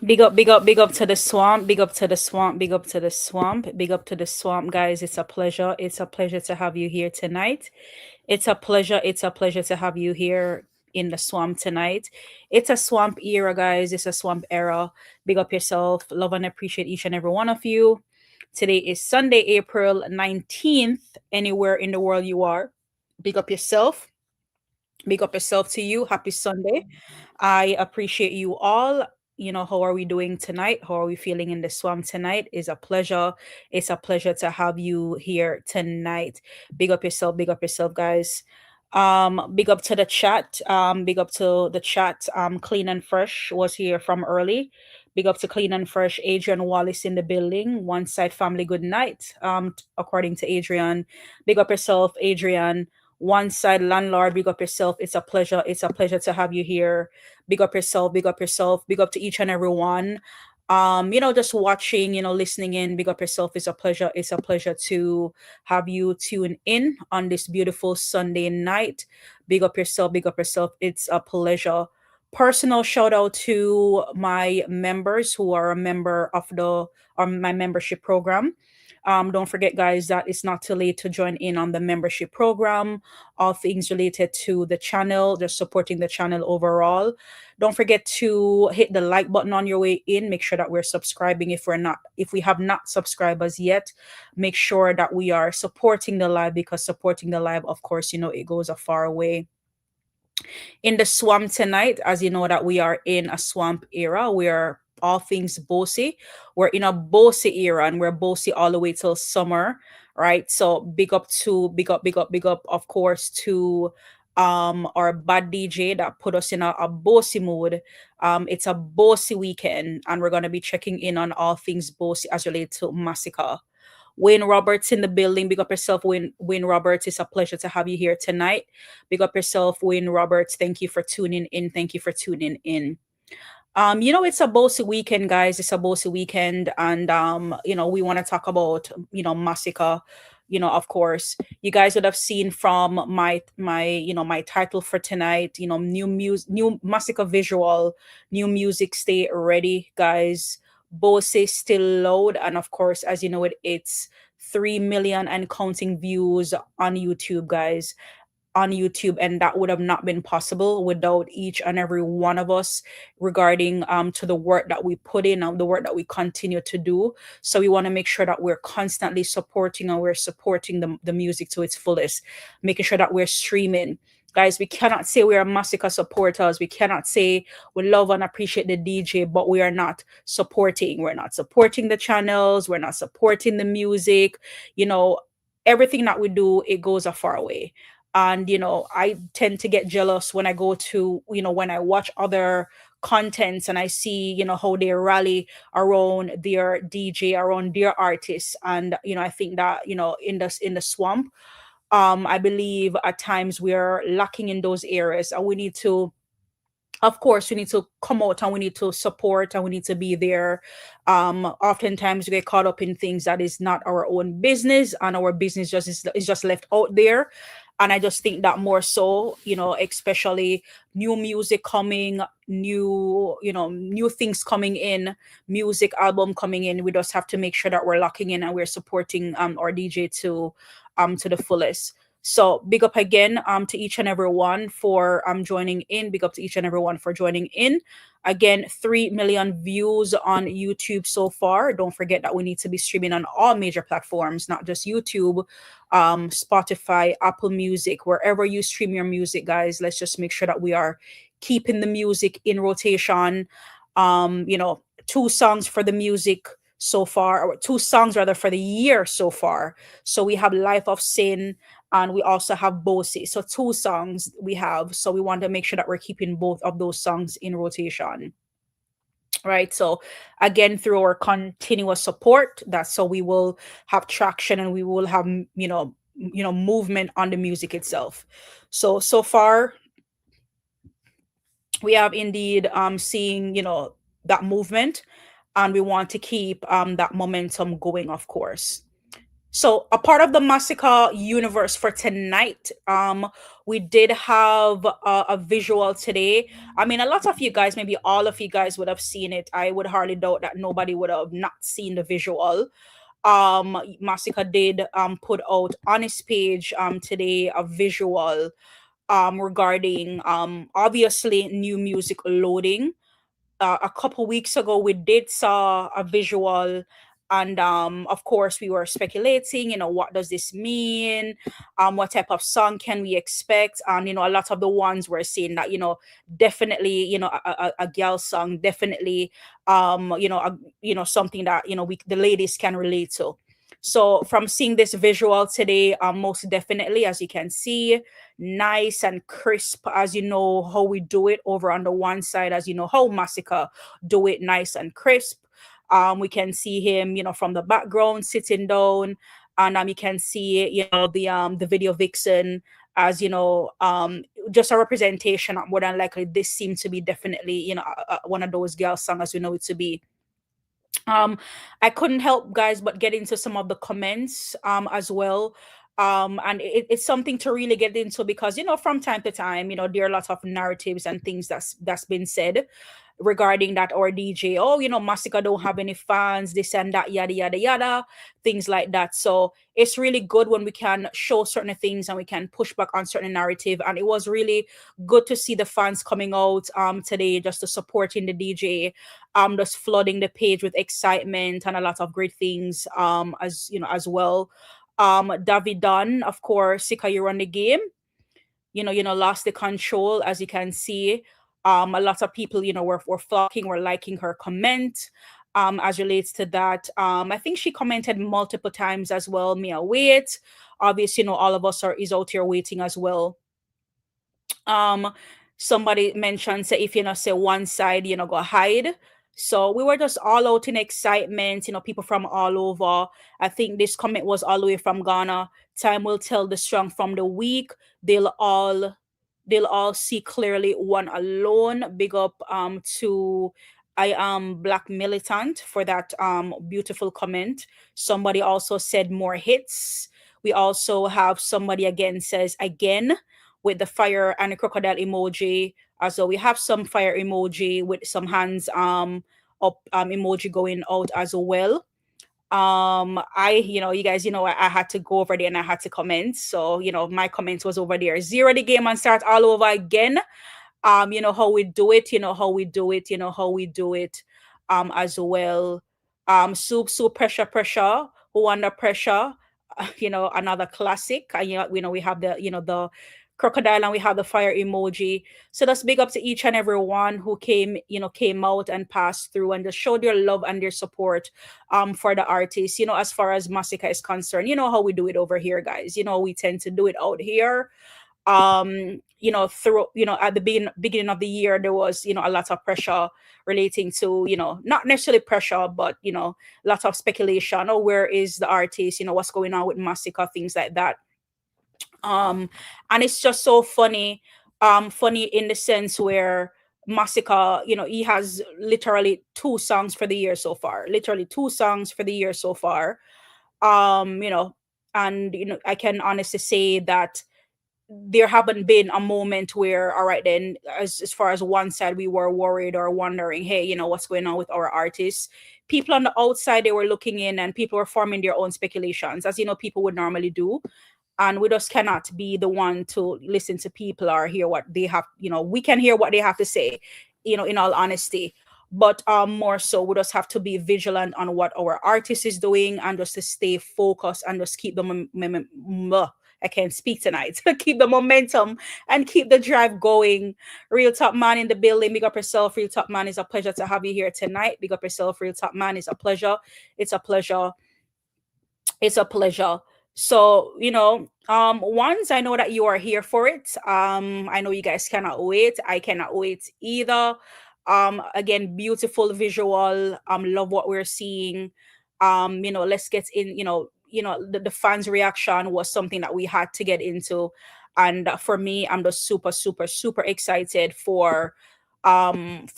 Big up, big up, big up to the swamp, big up to the swamp, big up to the swamp, big up to the swamp, guys. It's a pleasure. It's a pleasure to have you here tonight. It's a pleasure. It's a pleasure to have you here in the swamp tonight. It's a swamp era, guys. It's a swamp era. Big up yourself. Love and appreciate each and every one of you. Today is Sunday, April 19th. Anywhere in the world you are, big up yourself. Big up yourself to you. Happy Sunday. I appreciate you all. How are we doing tonight? How are we feeling in the swamp tonight? It's a pleasure. It's a pleasure to have you here tonight. Big up yourself, guys. Big up to the chat. Big up to the chat. Clean and Fresh was here from early. Big up to Clean and Fresh. Adrian Wallace in the building. One Side Family, good night. According to Adrian. Big up yourself, Adrian. One Side Landlord, big up yourself. It's a pleasure. It's a pleasure to have you here. Big up yourself. Big up yourself. Big up to each and every one. just watching, listening in. Big up yourself. It's a pleasure. It's a pleasure to have you tune in on this beautiful Sunday night. Big up yourself. Big up yourself. It's a pleasure. Personal shout out to my members who are a member of the my membership program. Don't forget, guys, that it's not too late to join in on the membership program. All things related to the channel, just supporting the channel overall. Don't forget to hit the like button on your way in. Make sure that we're subscribing if we have not subscribed as yet. Make sure that we are supporting the live, because supporting the live, of course, it goes a far way. In the swamp tonight, as you know that we are in a swamp era. We are all things bossy. We're in a bossy era, and we're bossy all the way till summer, right? So big up, of course, to our bad DJ that put us in a bossy mood. It's a bossy weekend, and we're gonna be checking in on all things bossy as related to Massicka. Wayne Roberts in the building. Big up yourself, Wayne Roberts. It's a pleasure to have you here tonight. Big up yourself, Wayne Roberts. Thank you for tuning in. Thank you for tuning in. It's a bossy weekend, guys. It's a bossy weekend, and we want to talk about Massica. Of course, you guys would have seen from my title for tonight. New music, new Massica visual, new music. Stay ready, guys. Bossy still loud, and of course, as you know, it's 3 million and counting views on YouTube, guys, on YouTube, and that would have not been possible without each and every one of us regarding to the work that we put in and the work that we continue to do. So we want to make sure that we're constantly supporting, and we're supporting the music to its fullest, making sure that we're streaming. Guys, we cannot say we are Massica supporters. We cannot say we love and appreciate the DJ, but we are not supporting. We're not supporting the channels. We're not supporting the music. You know, everything that we do, it goes a far away. And I tend to get jealous when I go to when I watch other contents, and I see how they rally around their DJ, around their artists. And I think that in the swamp, I believe at times we are lacking in those areas, and we need to, of course, we need to come out, and we need to support, and we need to be there. Oftentimes we get caught up in things that is not our own business, and our business is just left out there. And I just think that more so, especially new music coming, new things coming in, music album coming in, we just have to make sure that we're locking in and we're supporting our DJ to the fullest. So big up again to each and every one for joining in. Big up to each and every one for joining in. Again, 3 million views on YouTube so far. Don't forget that we need to be streaming on all major platforms, not just YouTube, Spotify, Apple Music, wherever you stream your music, guys. Let's just make sure that we are keeping the music in rotation. 2 songs for the music so far, or 2 songs rather for the year so far. So we have Life of Sin, and we also have Boasty. So 2 songs we have. So we want to make sure that we're keeping both of those songs in rotation. Right. So again, through our continuous support, that's so we will have traction, and we will have movement on the music itself. So far we have indeed seeing that movement, and we want to keep that momentum going, of course. So a part of the Massacre universe for tonight, we did have a visual today. I mean, a lot of you guys, maybe all of you guys would have seen it. I would hardly doubt that nobody would have not seen the visual. Massacre did put out on his page today a visual regarding obviously new music loading. A couple weeks ago we did saw a visual, and of course we were speculating, what does this mean, what type of song can we expect. And a lot of the ones were saying that definitely a girl song, definitely something that the ladies can relate to. So from seeing this visual today, most definitely, as you can see, nice and crisp, as you know how we do it over on the one side, as you know how Massacre do it, nice and crisp. We can see him, from the background sitting down, and you can see, the video vixen, as just a representation. More than likely, this seemed to be definitely, one of those girl songs as we know it to be. um I couldn't help, guys, but get into some of the comments as well. And it's something to really get into, because from time to time, there are lots of narratives and things that's been said regarding that, or DJ, oh, Masicka don't have any fans, this and that, yada yada yada, things like that. So it's really good when we can show certain things and we can push back on certain narrative. And it was really good to see the fans coming out today, just to supporting the DJ, just flooding the page with excitement and a lot of great things, as as well. David Dunn, of course, Sika, you run the game, lost the control, as you can see. A lot of people, were flocking, were liking her comment. As relates to that, I think she commented multiple times as well. Mia wait. Obviously, all of us are is out here waiting as well. um Somebody mentioned, say, if say one side, go hide. So we were just all out in excitement, people from all over. I think this comment was all the way from Ghana. Time will tell the strong from the weak. They'll all see clearly one alone. Big up to I am Black Militant for that beautiful comment. Somebody also said more hits. We also have somebody again says again, with the fire and a crocodile emoji. So we have some fire emoji with some hands up emoji going out as well. I you guys, I had to go over there and I had to comment. So my comment was over there. Zero the game and start all over again. You know how we do it, how we do it as well. Soup pressure pressure, who under pressure, another classic. And we have the the crocodile, and we have the fire emoji. So that's big up to each and every one who came out and passed through and just showed their love and their support for the artist. As far as Massica is concerned, you know how we do it over here, guys. We tend to do it out here. Through at the beginning of the year, there was a lot of pressure relating to, not necessarily pressure, but lots of speculation. Oh, where is the artist? What's going on with Massica, things like that. um and it's just so funny, funny in the sense where Massica, he has literally two songs for the year so far, literally two songs for the year so far. You know and I can honestly say that there haven't been a moment where, all right, then, as far as one side, we were worried or wondering, hey, what's going on with our artists. People on the outside, they were looking in, and people were forming their own speculations, as people would normally do. And we just cannot be the one to listen to people or hear what they have. We can hear what they have to say, in all honesty. But more so, we just have to be vigilant on what our artist is doing, and just to stay focused and just keep the I can't speak tonight. Keep the momentum and keep the drive going. Real Top Man in the building. Big up yourself, Real Top Man. It's a pleasure to have you here tonight. Big up yourself, Real Top Man. It's a pleasure. It's a pleasure. It's a pleasure. So, once I know that you are here for it, I know you guys cannot wait. I cannot wait either. Again, beautiful visual. Love what we're seeing. Let's get in, the fans' reaction was something that we had to get into. And for me, I'm just super, super, super excited for new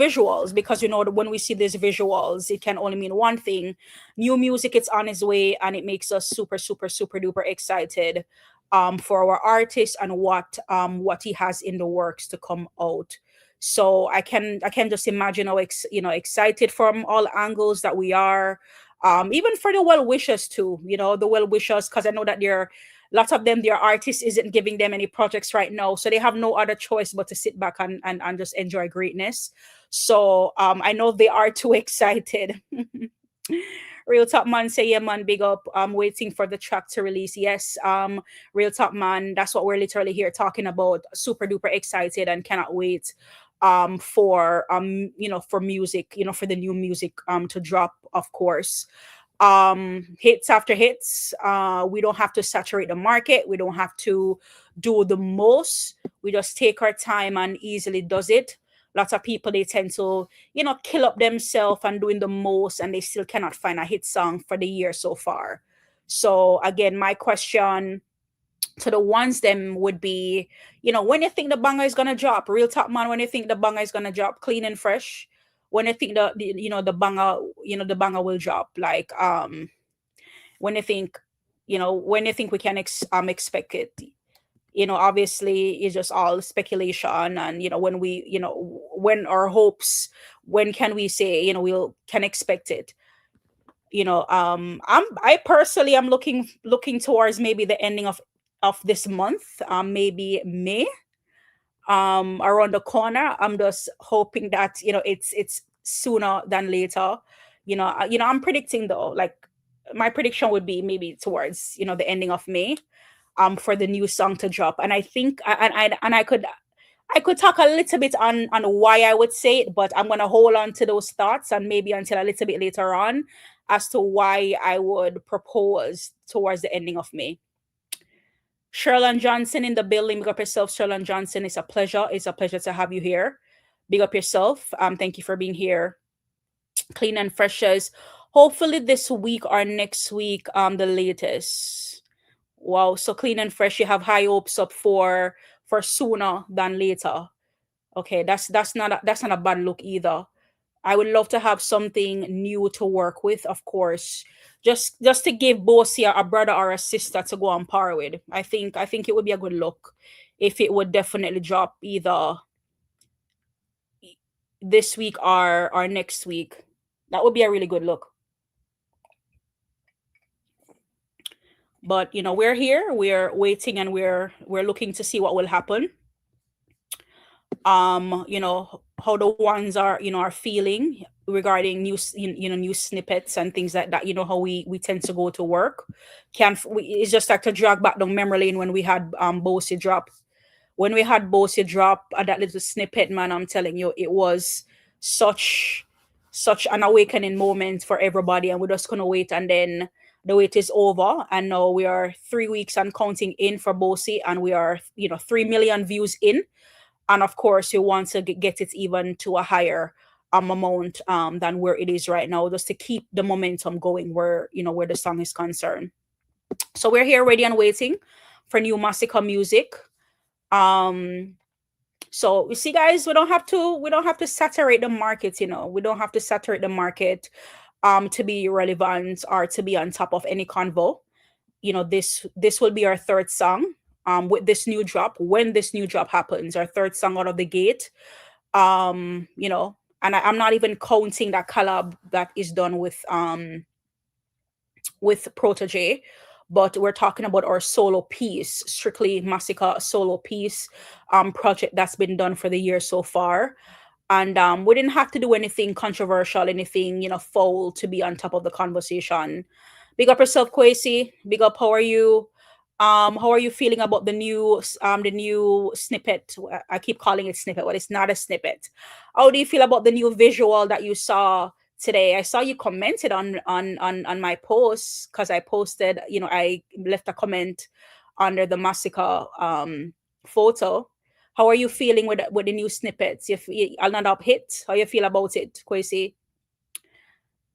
visuals, because when we see these visuals, it can only mean one thing: new music. It's on its way, and it makes us super, super, super duper excited for our artist and what he has in the works to come out. So I can just imagine how excited from all angles that we are. Even for the well wishers too, the well wishers, because I know that they're lots of them, their artist isn't giving them any projects right now, so they have no other choice but to sit back and just enjoy greatness. So I know they are too excited. Real Top Man say, yeah, man, big up. I'm waiting for the track to release. Yes, Real Top Man, that's what we're literally here talking about. Super duper excited and cannot wait for for music, for the new music to drop, of course. Hits after hits. We don't have to saturate the market. We don't have to do the most. We just take our time and easily does it. Lots of people, they tend to kill up themselves and doing the most, and they still cannot find a hit song for the year so far. So again, my question to the ones them would be, when you think the banger is gonna drop, Real Top Man, when you think the banger is gonna drop, clean and fresh, when you think the banger, the banger will drop, like when you think, when you think we can expect it. Obviously it's just all speculation, and when we, when our hopes, when can we say, we'll can expect it. I personally am looking towards maybe the ending of this month, maybe May, around the corner. I'm just hoping that, it's sooner than later. I'm predicting, though, like, my prediction would be maybe towards, the ending of May, for the new song to drop. And I think, and I could talk a little bit on why I would say it, but I'm gonna hold on to those thoughts, and maybe until a little bit later on, as to why I would propose towards the ending of May. Sherlon Johnson in the building. Big up yourself, Sherlon Johnson. It's a pleasure. It's a pleasure to have you here. Big up yourself. Thank you for being here. Clean and freshers. Hopefully this week or next week, the latest. Wow. So clean and fresh. You have high hopes up for sooner than later. Okay, that's not a bad look either. I would love to have something new to work with, of course. Just to give Boasty a brother or a sister to go on par with. I think it would be a good look if it would definitely drop either this week or next week. That would be a really good look. But we're here, we're waiting, and we're looking to see what will happen. How the ones are feeling regarding new snippets and things like that. How we tend to go to work. It's just like to drag back down memory lane when we had Boasty drop. When we had Boasty drop, that little snippet, man, I'm telling you, it was such an awakening moment for everybody, and we're just gonna wait, and then the wait is over, and now we are 3 weeks and counting in for Boasty, and we are 3 million views in. And of course you want to get it even to a higher amount than where it is right now, just to keep the momentum going where the song is concerned. So we're here ready and waiting for new Massica music. So you see, guys, we don't have to saturate the market. We don't have to saturate the market to be relevant or to be on top of any convo. This will be our third song with this new drop. When this new drop happens, our third song out of the gate. And I'm not even counting that collab that is done with Protege, but we're talking about our solo piece, strictly Masicka solo piece project that's been done for the year so far. And we didn't have to do anything controversial, anything foul to be on top of the conversation. Big up yourself, Kwesi. Big up. How are you feeling about the new snippet? I keep calling it snippet, but it's not a snippet. How do you feel about the new visual that you saw today? I saw you commented on my post, because I posted, I left a comment under the Massacre photo. How are you feeling with the new snippets? If another hit, how you feel about it, Kwesi?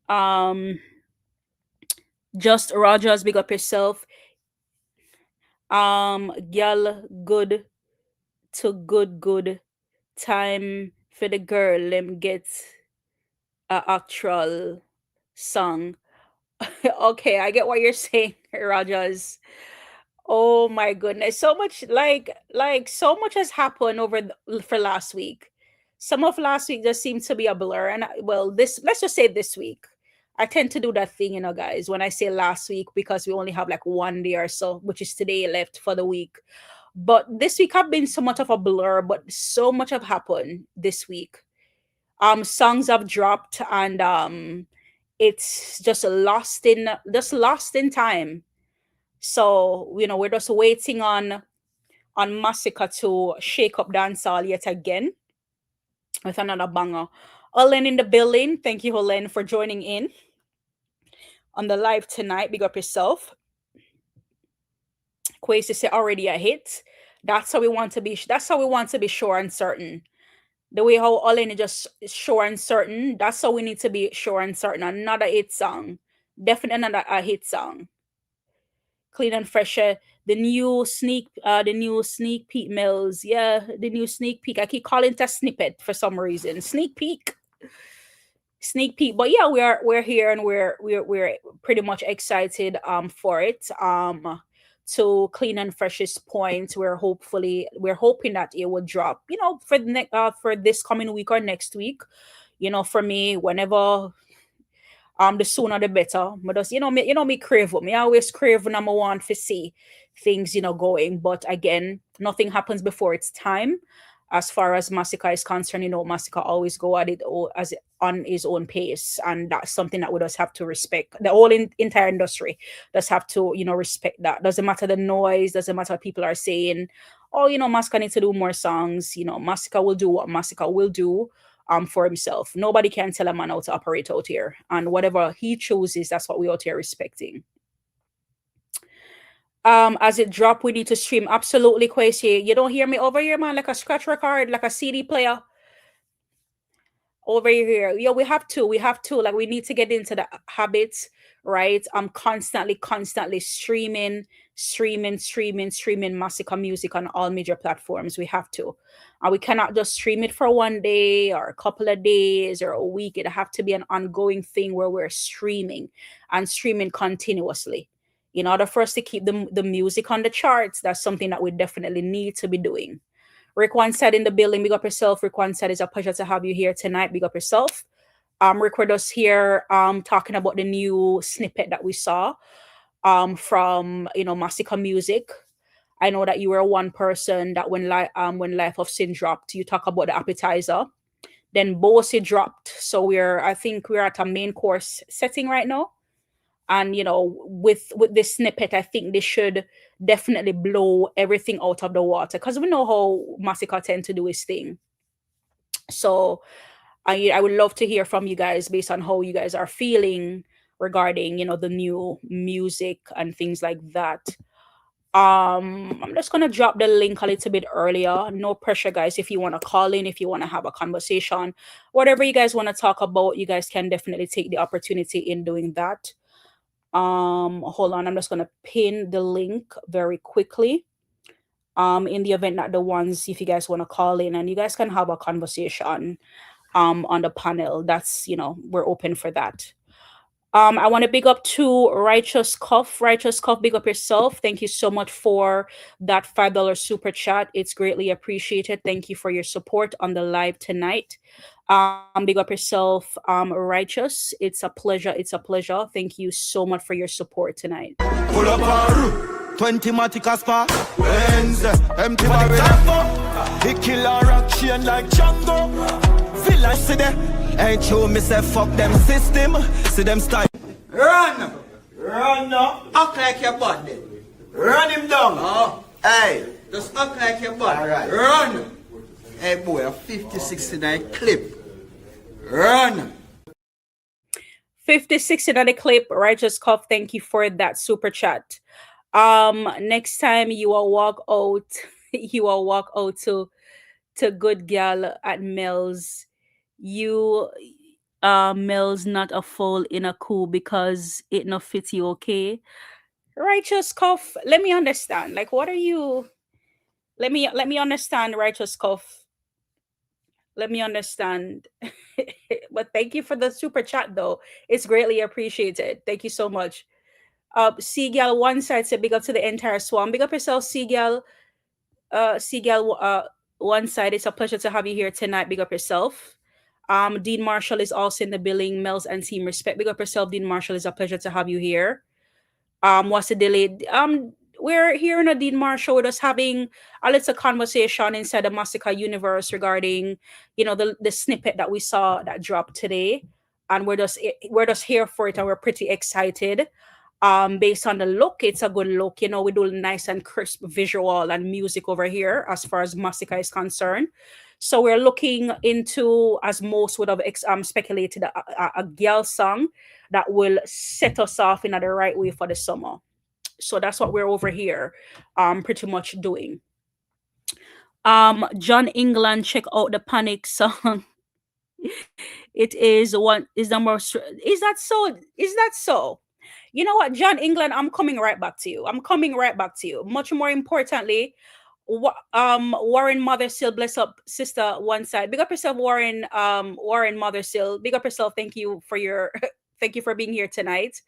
Um, just Rogers, big up yourself. Girl, good to good time for the girl. Let get a actual song. Okay, I get what you're saying, Rogers. Oh my goodness. So much, like so much has happened for last week. Some of last week just seemed to be a blur. And well, this let's just say this week. I tend to do that thing, guys, when I say last week, because we only have like one day or so, which is today, left for the week. But this week have been so much of a blur, but so much have happened this week. Songs have dropped, and it's just lost in time. So, we're just waiting on Massica to shake up dancehall yet again with another banger. Olen in the building. Thank you, Olen, for joining in on the live tonight. Big up yourself. Quasi say already a hit. That's how we want to be. That's how we want to be sure and certain. The way how Olen is just sure and certain. That's how we need to be sure and certain. Another hit song. Definitely another a hit song. Clean and fresher. The new sneak peek, Mellz. Yeah, the new sneak peek. I keep calling it a snippet for some reason. Sneak peek. sneak peek. But yeah, we're here and we're pretty much excited for it. To clean and freshest point, we're hoping that it will drop, for the for this coming week or next week. For me, whenever the sooner the better. But just me crave me. I always crave number one for see things going. But again, nothing happens before its time. As far as Massica is concerned, Massica always go at it on his own pace, and that's something that we just have to respect. The whole entire industry does have to respect that. Doesn't matter the noise, doesn't matter what people are saying. Oh, Massica needs to do more songs. Massica will do what Massica will do for himself. Nobody can tell a man how to operate out here. And whatever he chooses, that's what we out here respecting. As it drop, we need to stream. Absolutely, Kwesi. You don't hear me over here, man, like a scratch record, like a CD player. Over here. Yeah, we have to. Like, we need to get into the habits, right? I'm constantly streaming Massica music on all major platforms. We have to. And we cannot just stream it for one day or a couple of days or a week. It have to be an ongoing thing where we're streaming continuously. In order for us to keep the music on the charts, that's something that we definitely need to be doing. Rick One said in the building, big up yourself. Rick One said, it's a pleasure to have you here tonight. Big up yourself. Rick, we're just here talking about the new snippet that we saw from Massica music. I know that you were one person that when Life of Sin dropped, you talk about the appetizer. Then Boasty dropped. So I think we're at a main course setting right now. And with this snippet, I think this should definitely blow everything out of the water, because we know how Massica tend to do his thing. So I would love to hear from you guys based on how you guys are feeling regarding the new music and things like that. I'm just gonna drop the link a little bit earlier. No pressure, guys. If you want to call in, if you want to have a conversation, whatever you guys want to talk about, you guys can definitely take the opportunity in doing that. Hold on, I'm just gonna pin the link very quickly. In the event that if you guys want to call in and you guys can have a conversation on the panel, that's we're open for that. I want to big up to Righteous Cuff. Righteous Cuff, big up yourself. Thank you so much for that $5 super chat. It's greatly appreciated. Thank you for your support on the live tonight. Big up yourself, Righteous. It's a pleasure. Thank you so much for your support tonight. Pull up 20 Matica spa, Benz, empty barrel, the killer rock chain like Django. Village see them, ain't you me say fuck them system, see them style. Run now, act like your body. Run him down. Oh, hey, just act like your body. All right. Run. Hey boy, a 5069 clip. Run. 5069 clip, Righteous Cuff. Thank you for that super chat. Next time you will walk out, to good gal at Mellz. You Mellz not a fall in a coup because it not fit you, okay? Righteous Cuff, let me understand. Like, what are you? Let me understand, Righteous Cuff. Let me understand. But thank you for the super chat, though. It's greatly appreciated. Thank you so much. Seagal one side said big up to the entire swarm. Big up yourself, Seagal. Seagal one side. It's a pleasure to have you here tonight. Big up yourself. Dean Marshall is also in the building. Mellz and team respect. Big up yourself, Dean Marshall. It's a pleasure to have you here. What's the delay? We're here in a Dean Marshall. We're just having a little conversation inside the Massica universe regarding, the snippet that we saw that dropped today, and we're just here for it, and we're pretty excited. Based on the look, it's a good look. We do nice and crisp visual and music over here as far as Massica is concerned. So we're looking into, as most would have speculated, a girl song that will set us off in the right way for the summer. So that's what we're over here pretty much doing. John England, check out the Panic song. It is number. Is that so? You know what, John England, I'm coming right back to you. Much more importantly, Warren Mother Still, bless up sister one side. Big up yourself, Warren. Warren Mother Still. Big up yourself. Thank you for your thank you for being here tonight.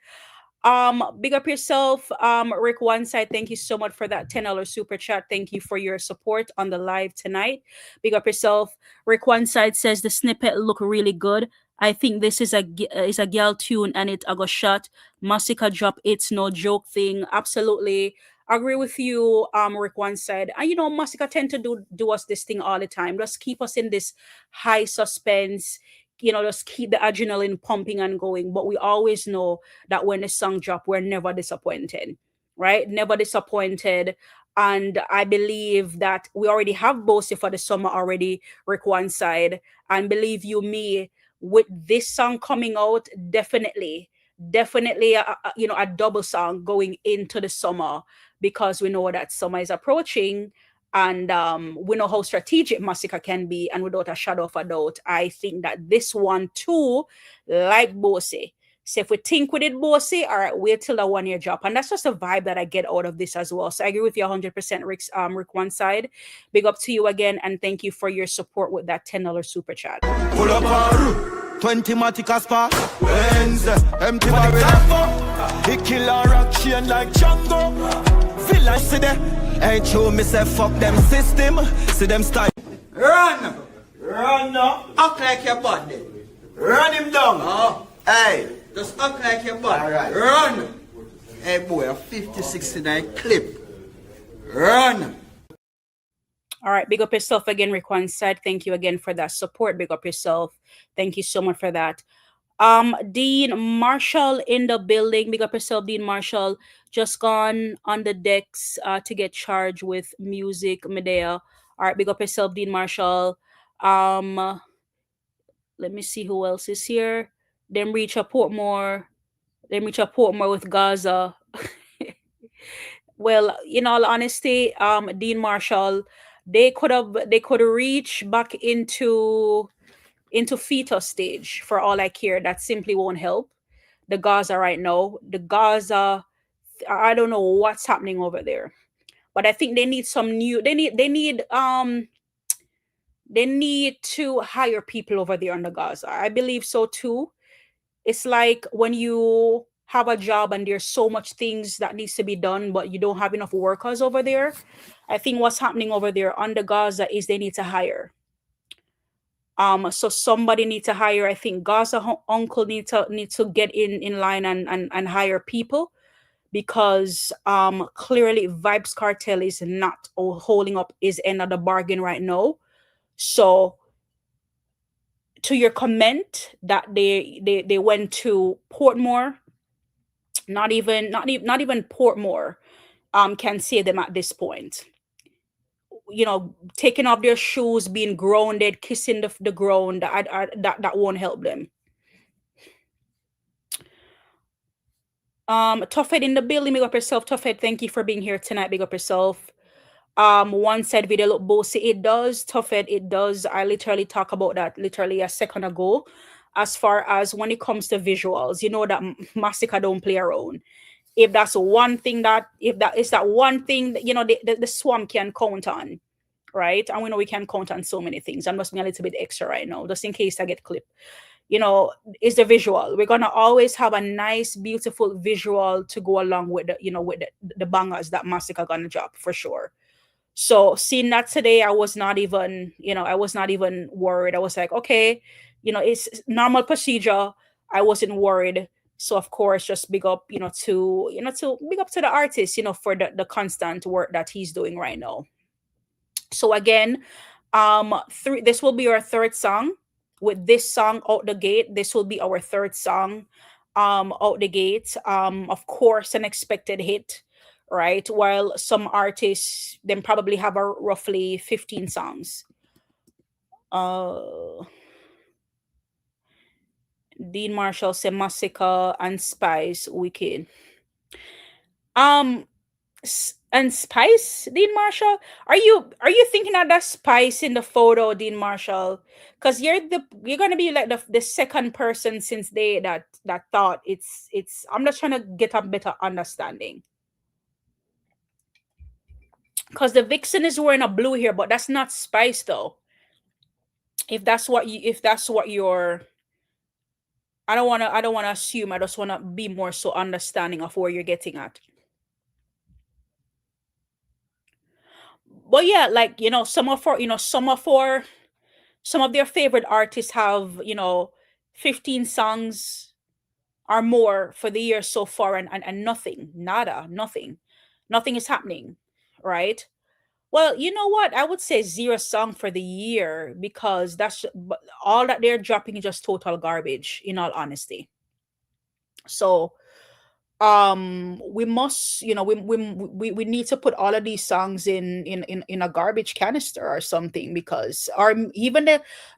Big up yourself, Rick one side. Thank you so much for that $10 super chat. Thank you for your support on the live tonight. Big up yourself. Rick one side says the snippet look really good. I think this is a girl tune and it I got shot. Massica drop it's no joke thing. Absolutely agree with you, Rick one side. And Massica tend to do us this thing all the time. Just keep us in this high suspense. Just keep the adrenaline pumping and going. But we always know that when the song drop, we're never disappointed, right? Never disappointed. And I believe that we already have Boasty for the summer already, Rick one side. And believe you me, with this song coming out, definitely a double song going into the summer, because we know that summer is approaching. And we know how strategic Massica can be, and without a shadow of a doubt, I think that this one too, like Boasty. So if we think we did Boasty, all right, wait till the 1 year drop. And that's just a vibe that I get out of this as well. So I agree with you 100%, Rick one side. Big up to you again, and thank you for your support with that $10 super chat. Pull up 20 Matica spa, Benz, empty barrel. He kill a rock chain like Django. Feel like see them, ain't true, me say fuck them system. See them style. Run now. Act like your body. Run him down. Oh, Hey, just act like your body. All right. Run. Hey boy, a 5069 clip. Run. All right, big up yourself again, Rick one side. Thank you again for that support. Big up yourself. Thank you so much for that. Dean Marshall in the building. Big up yourself, Dean Marshall. Just gone on the decks to get charged with music, Medea. All right, big up yourself, Dean Marshall. Let me see who else is here. Them reach a Portmore. With Gaza. Well, in all honesty, Dean Marshall, they could reach back into fetus stage for all I care. That simply won't help the Gaza right now. The Gaza, I don't know what's happening over there, but I think they need some new. They need to hire people over there on the Gaza. I believe so too. It's like when you have a job and there's so much things that needs to be done, but you don't have enough workers over there. I think what's happening over there on the Gaza is they need to hire. So somebody needs to hire. I think Gaza uncle need to get in line and hire people, because clearly Vibes Cartel is not holding up his end of the bargain right now. So to your comment that they went to Portmore, not even Portmore can save them at this point. Taking off their shoes, being grounded, kissing the ground, that won't help them. Toughhead in the building. Big up yourself, Toughhead. Thank you for being here tonight. Big up yourself. One said video look bossy. It does, Toughhead, it does. I literally talk about that literally a second ago. As far as when it comes to visuals, you know that Massica don't play around. If that's one thing that the swamp can count on, right? And we know we can count on so many things. I'm just being a little bit extra right now, just in case I get clipped. Is the visual. We're gonna always have a nice, beautiful visual to go along with the bangers that Massica gonna drop for sure. So seeing that today, I was not even worried. I was like, okay, it's normal procedure. I wasn't worried. So of course, just big up, to big up to the artist, for the constant work that he's doing right now. So again, this will be our third song. With this song out the gate, this will be our third song out the gate. Of course, an expected hit, right? While some artists then probably have a roughly 15 songs. Dean Marshall said Massica and Spice wicked. And Spice, Dean Marshall, are you thinking of that Spice in the photo, Dean Marshall? Because you're gonna be like the second person since that thought it's. I'm just trying to get a better understanding. Because the Vixen is wearing a blue here, but that's not Spice though. If that's what you're, I don't wanna assume. I just wanna be more so understanding of where you're getting at. But yeah, like some of their favorite artists have 15 songs or more for the year so far, and nothing, nada, nothing is happening, right? Well, you know what? I would say zero song for the year, because all that they're dropping is just total garbage, in all honesty. So we must, we need to put all of these songs in a garbage canister or something, because, or even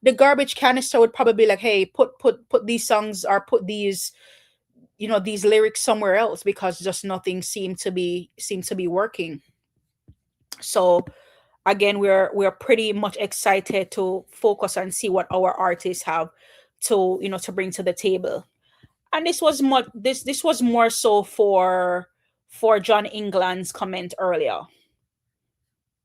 the garbage canister would probably be like, hey, put these songs, or put these lyrics somewhere else, because just nothing seems to be working. So again, we're pretty much excited to focus and see what our artists have to bring to the table. And this was more so for John England's comment earlier,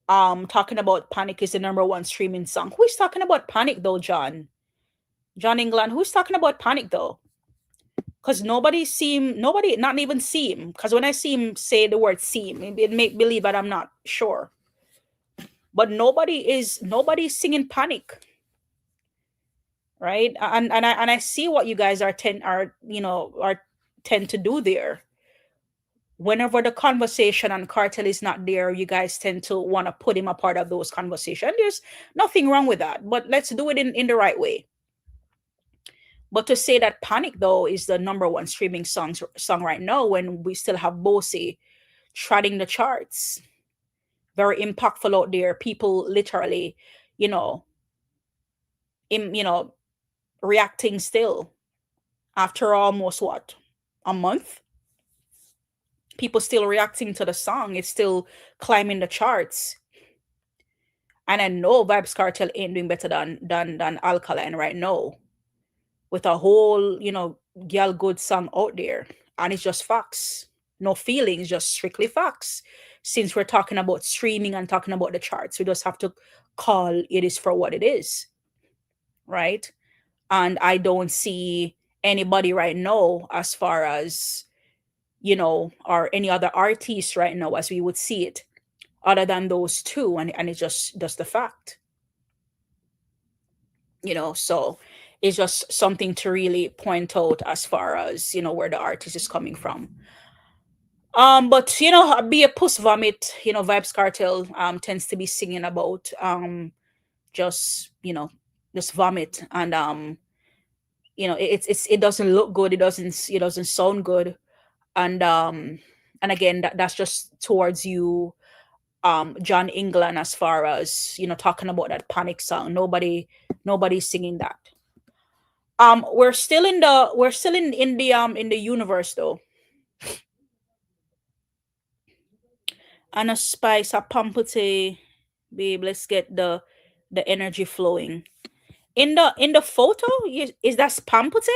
talking about Panic is the number one streaming song. Who's talking about Panic though, John England? Who's talking about Panic though? Because nobody, not even seem, because when I see him say the word seem, it make believe that I'm not sure. But nobody's singing Panic, right? And I see what you guys are tend to do there. Whenever the conversation and Cartel is not there, you guys tend to want to put him a part of those conversations. There's nothing wrong with that, but let's do it in the right way. But to say that Panic though is the number one streaming song right now, when we still have Boasty trotting the charts, very impactful out there, people literally, you know, in reacting still after almost what, a month, people still reacting to the song. It's still climbing the charts. And I know Vibes Cartel ain't doing better than Alkaline right now, with a whole girl good song out there. And it's just facts, no feelings, just strictly facts. Since we're talking about streaming and talking about the charts, we just have to call it is for what it is, right? And I don't see anybody right now, as far as or any other artists right now as we would see it, other than those two, and it's just the fact. So it's just something to really point out, as far as where the artist is coming from. But be a puss vomit, Vibes Cartel tends to be singing about just just vomit, and it doesn't look good, it doesn't sound good. And again, that's just towards you, John England, as far as talking about that Panic song. Nobody's singing that. We're still in the universe though. And a spice, a pumpity, babe. Let's get the energy flowing. In the photo, is that pumpity?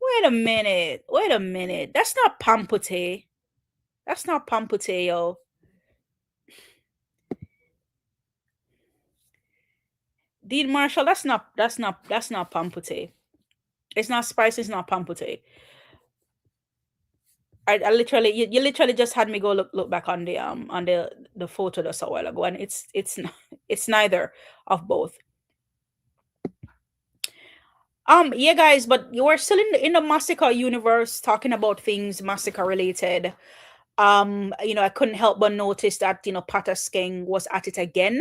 Wait a minute. That's not pumpity. That's not pumpity, yo. Dean Marshall, that's not pumpity. It's not spice. It's not pumpity. I literally, you literally just had me go look back on the photo just a while ago, and it's neither of both. Yeah, guys, but you are still in the Massica universe, talking about things Massica related. I couldn't help but notice that Pata Skeng was at it again.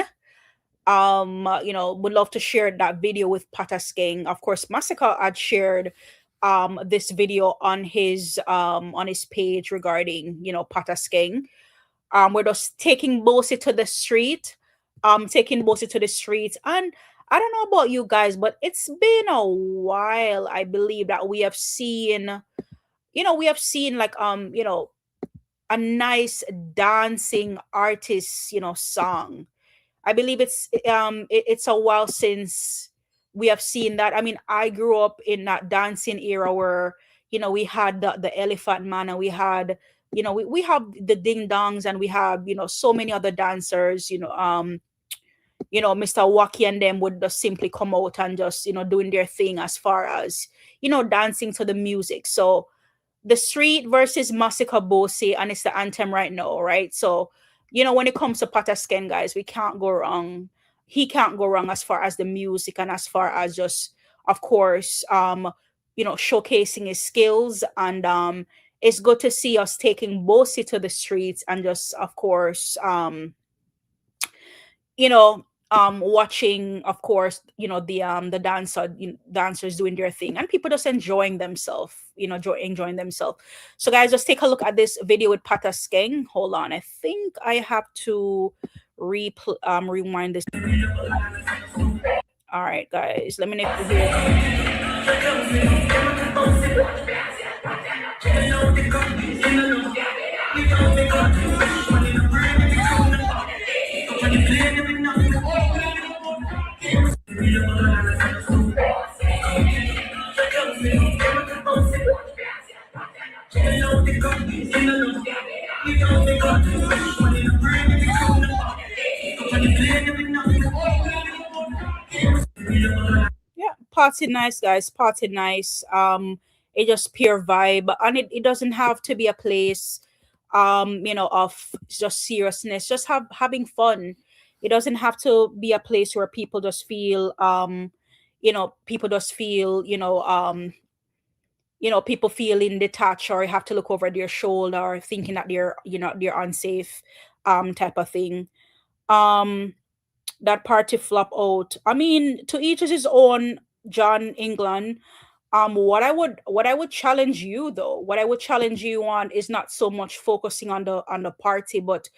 Would love to share that video with Pata Skeng. Of course, Massica had shared this video on his page regarding Pata Skeng. We're just taking Boasty to the street, and I don't know about you guys, but it's been a while, I believe, that we have seen like a nice dancing artist song. I believe it's a while since we have seen that. I mean, I grew up in that dancing era where we had the Elephant Man, and we had we have the ding dongs, and we have, so many other dancers, Mr. Wacky and them would just simply come out and just, doing their thing as far as, dancing to the music. So the street versus Masicka Boasty, and it's the anthem right now, right? So, when it comes to Patasken, guys, we can't go wrong. He can't go wrong as far as the music, and as far as just, of course, showcasing his skills. And it's good to see us taking Boasty to the streets, and just, of course, you know watching, of course, the dancers doing their thing, and people just enjoying themselves, enjoying themselves. So guys, just take a look at this video with Pata Skeng. Hold on, I think I have to rewind this. All right, guys, let me know if you yeah, party nice, guys, party nice. It just pure vibe, and it doesn't have to be a place of just seriousness, just having fun. It doesn't have to be a place where people just feel people just feel people feeling detached, or have to look over their shoulder, or thinking that they're unsafe, type of thing. um that party flop out. I mean, to each is his own, John England. What I would challenge you, though, what I would challenge you on is not so much focusing on the party, but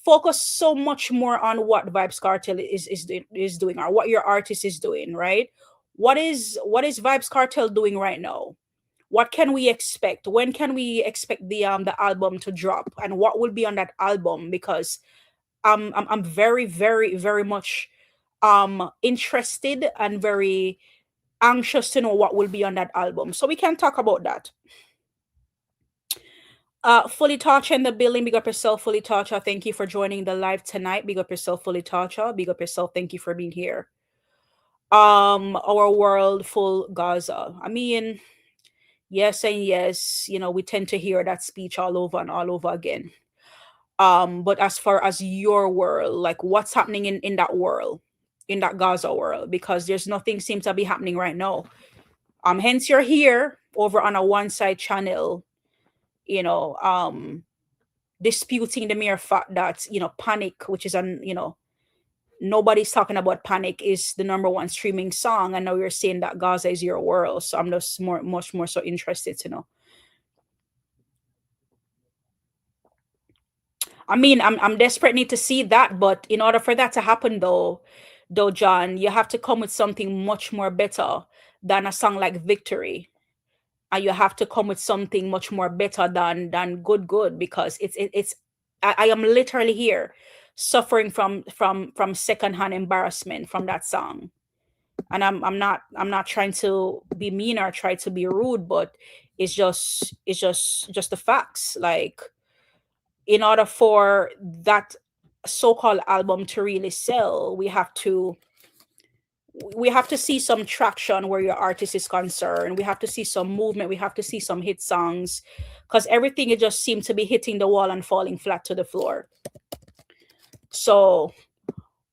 focus so much more on what Vibes Cartel is doing, or what your artist is doing, right? What is Vibes Cartel doing right now? What can we expect? When can we expect the album to drop, and what will be on that album? Because I'm very, very, very much interested and very anxious to know what will be on that album, so we can talk about that. Fully Torture in the building. Big up yourself, Fully Torture. Thank you for joining the live tonight. Big up yourself, Fully Torture. Big up yourself. Thank you for being here. Our world full Gaza. I mean, yes and yes. We tend to hear that speech all over and all over again. But as far as your world, like, what's happening in that world, in that Gaza world? Because there's nothing seems to be happening right now. Hence you're here over on a one side channel, you know, disputing the mere fact that, Panic, which is nobody's talking about Panic, is the number one streaming song, and now you're saying that Gaza is your world. So I'm just much more so interested to know. I mean, I'm desperate need to see that, but in order for that to happen, though, John, you have to come with something much more better than a song like Victory, and you have to come with something much more better than Good, because it's I am literally here suffering from secondhand embarrassment from that song, and I'm not trying to be mean or try to be rude, but it's just the facts. Like, in order for that so-called album to really sell, we have to see some traction where your artist is concerned. We have to see some movement. We have to see some hit songs, because everything, it just seemed to be hitting the wall and falling flat to the floor. So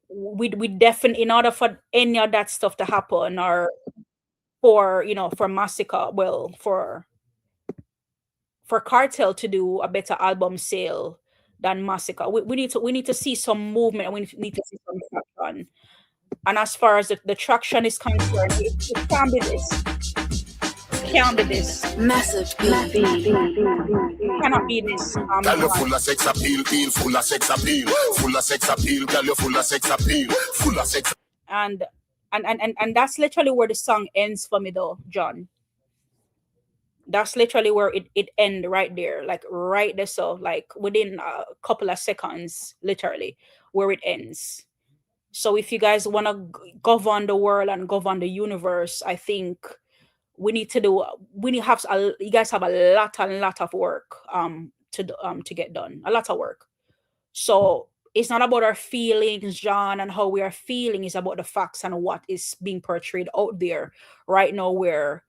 we definitely, in order for any of that stuff to happen, or for Massicka, well, for Cartel to do a better album sale than Massicka, we need to see some movement, and we need to see some traction. And as far as the traction is concerned, it can't be this. It can't be this. Massive It cannot be this. Girl, you full of sex appeal, full of sex appeal, full of sex appeal. Girl, you full of sex appeal, full of sex. And that's literally where the song ends for me, though, John. That's literally where it end, right there, like right there. So, like, within a couple of seconds, literally, where it ends. So if you guys want to govern the world and govern the universe, I think you guys have a lot of work to get done. A lot of work. So it's not about our feelings, John, and how we are feeling. It's about the facts and what is being portrayed out there right now. Where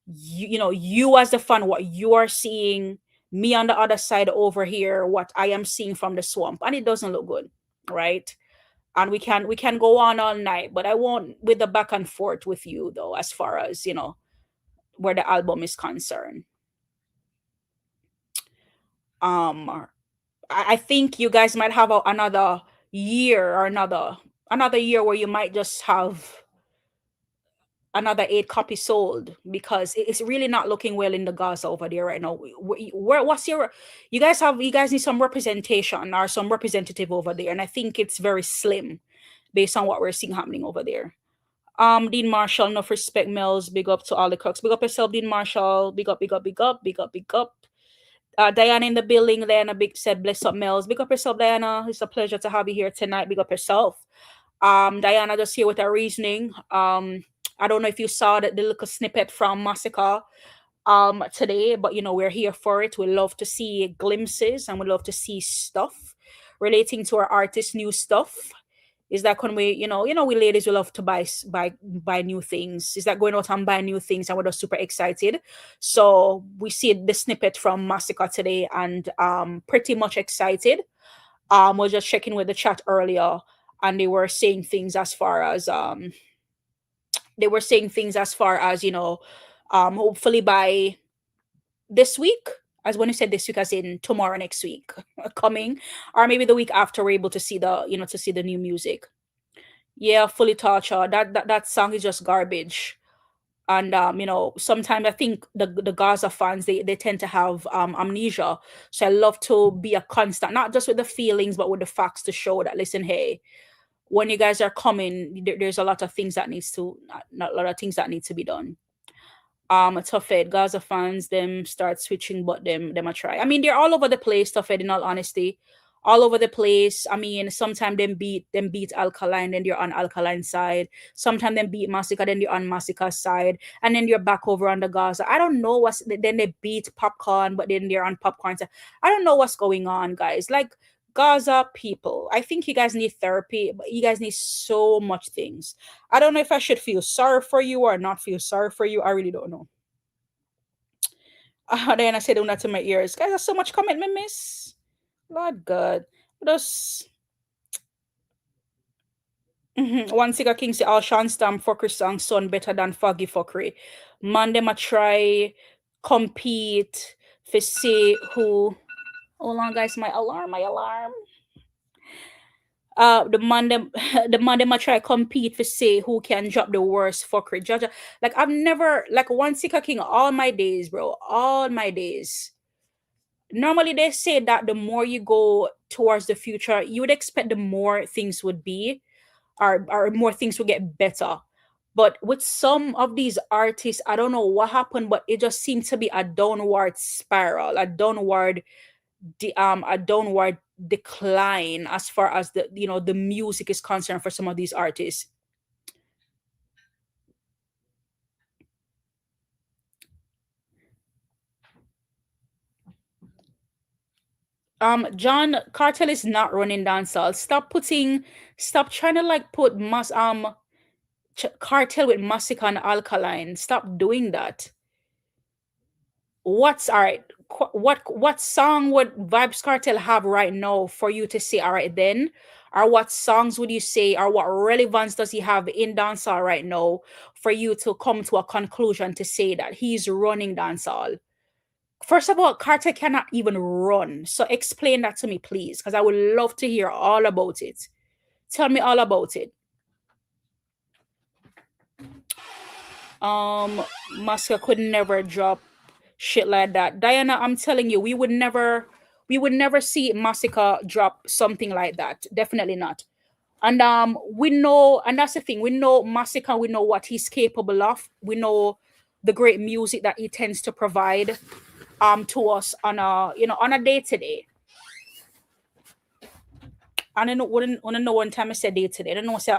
you as the fan, what you are seeing, me on the other side over here, what I am seeing from the swamp, and it doesn't look good, right? And we can go on all night, but I won't with the back and forth with you though, as far as where the album is concerned. I think you guys might have another year or another year where you might just have another 8 copies sold, because it's really not looking well in the Gaza over there right now. What's you guys need some representation or some representative over there, and I think it's very slim based on what we're seeing happening over there. Dean Marshall, enough respect, Mellz. Big up to all the cooks. Big up yourself, Dean Marshall. Big up, big up, big up, big up, big up. Diana in the building. Diana big said, bless up, Mellz. Big up yourself, Diana. It's a pleasure to have you here tonight. Big up yourself. Diana just here with her reasoning. I don't know if you saw the little snippet from Massica today, but we're here for it. We love to see glimpses and we love to see stuff relating to our artists, new stuff. Is that when we ladies, we love to buy new things. Is that going out and buy new things, and we're just super excited. So we see the snippet from Massica today, and pretty much excited. We're just checking with the chat earlier, and they were saying things as far as hopefully by this week, as when you said this week, as in tomorrow, next week coming, or maybe the week after, we're able to see the new music. Yeah, fully tortured. That song is just garbage. And sometimes I think the Gaza fans, they tend to have amnesia. So I love to be a constant, not just with the feelings, but with the facts, to show that, listen, hey, when you guys are coming, there's a lot of things that needs to be done. Tough Ed, Gaza fans, them start switching, but them I try. I mean, they're all over the place, Tough Ed, in all honesty. All over the place. I mean, sometimes them beat Alkaline, then they're on Alkaline side. Sometimes them beat Massica, then they're on Massica's side. And then you're back over on the Gaza. I don't know then they beat Popcorn, but then they're on Popcorn side. I don't know what's going on, guys. Like, Gaza people, I think you guys need therapy, but you guys need so much things. I don't know if I should feel sorry for you or not feel sorry for you. I really don't know. Then I said that to my ears. Guys, there's so much commitment, miss. Lord God. Just One Sika King say all Sean Stamp fuckery song sound better than Foggy fuckery. Man, them a try compete for say who. Hold on, guys, my alarm. The man them a try compete for say who can drop the worst fuckery. Judge, like, I've never, like, One Sika King all my days, bro. All my days. Normally they say that the more you go towards the future, you would expect the more things would be, or more things will get better. But with some of these artists, I don't know what happened, but it just seems to be a downward spiral, a downward decline as far as the music is concerned for some of these artists. John, Cartel is not running dancehall. Stop trying to like put Cartel with Massica and Alkaline. Stop doing that. What's all right? What song would Vibes Cartel have right now for you to say, all right then? Or what songs would you say, or what relevance does he have in dancehall right now for you to come to a conclusion to say that he's running dancehall? First of all, Carter cannot even run. So explain that to me, please, because I would love to hear all about it. Tell me all about it. Masicka could never drop shit like that. Diana, I'm telling you, we would never see Massicka drop something like that. Definitely not. And we know, and that's the thing, we know Massicka, we know what he's capable of. We know the great music that he tends to provide to us on a day-to-day. And I know one time I said day-to-day. I don't know, say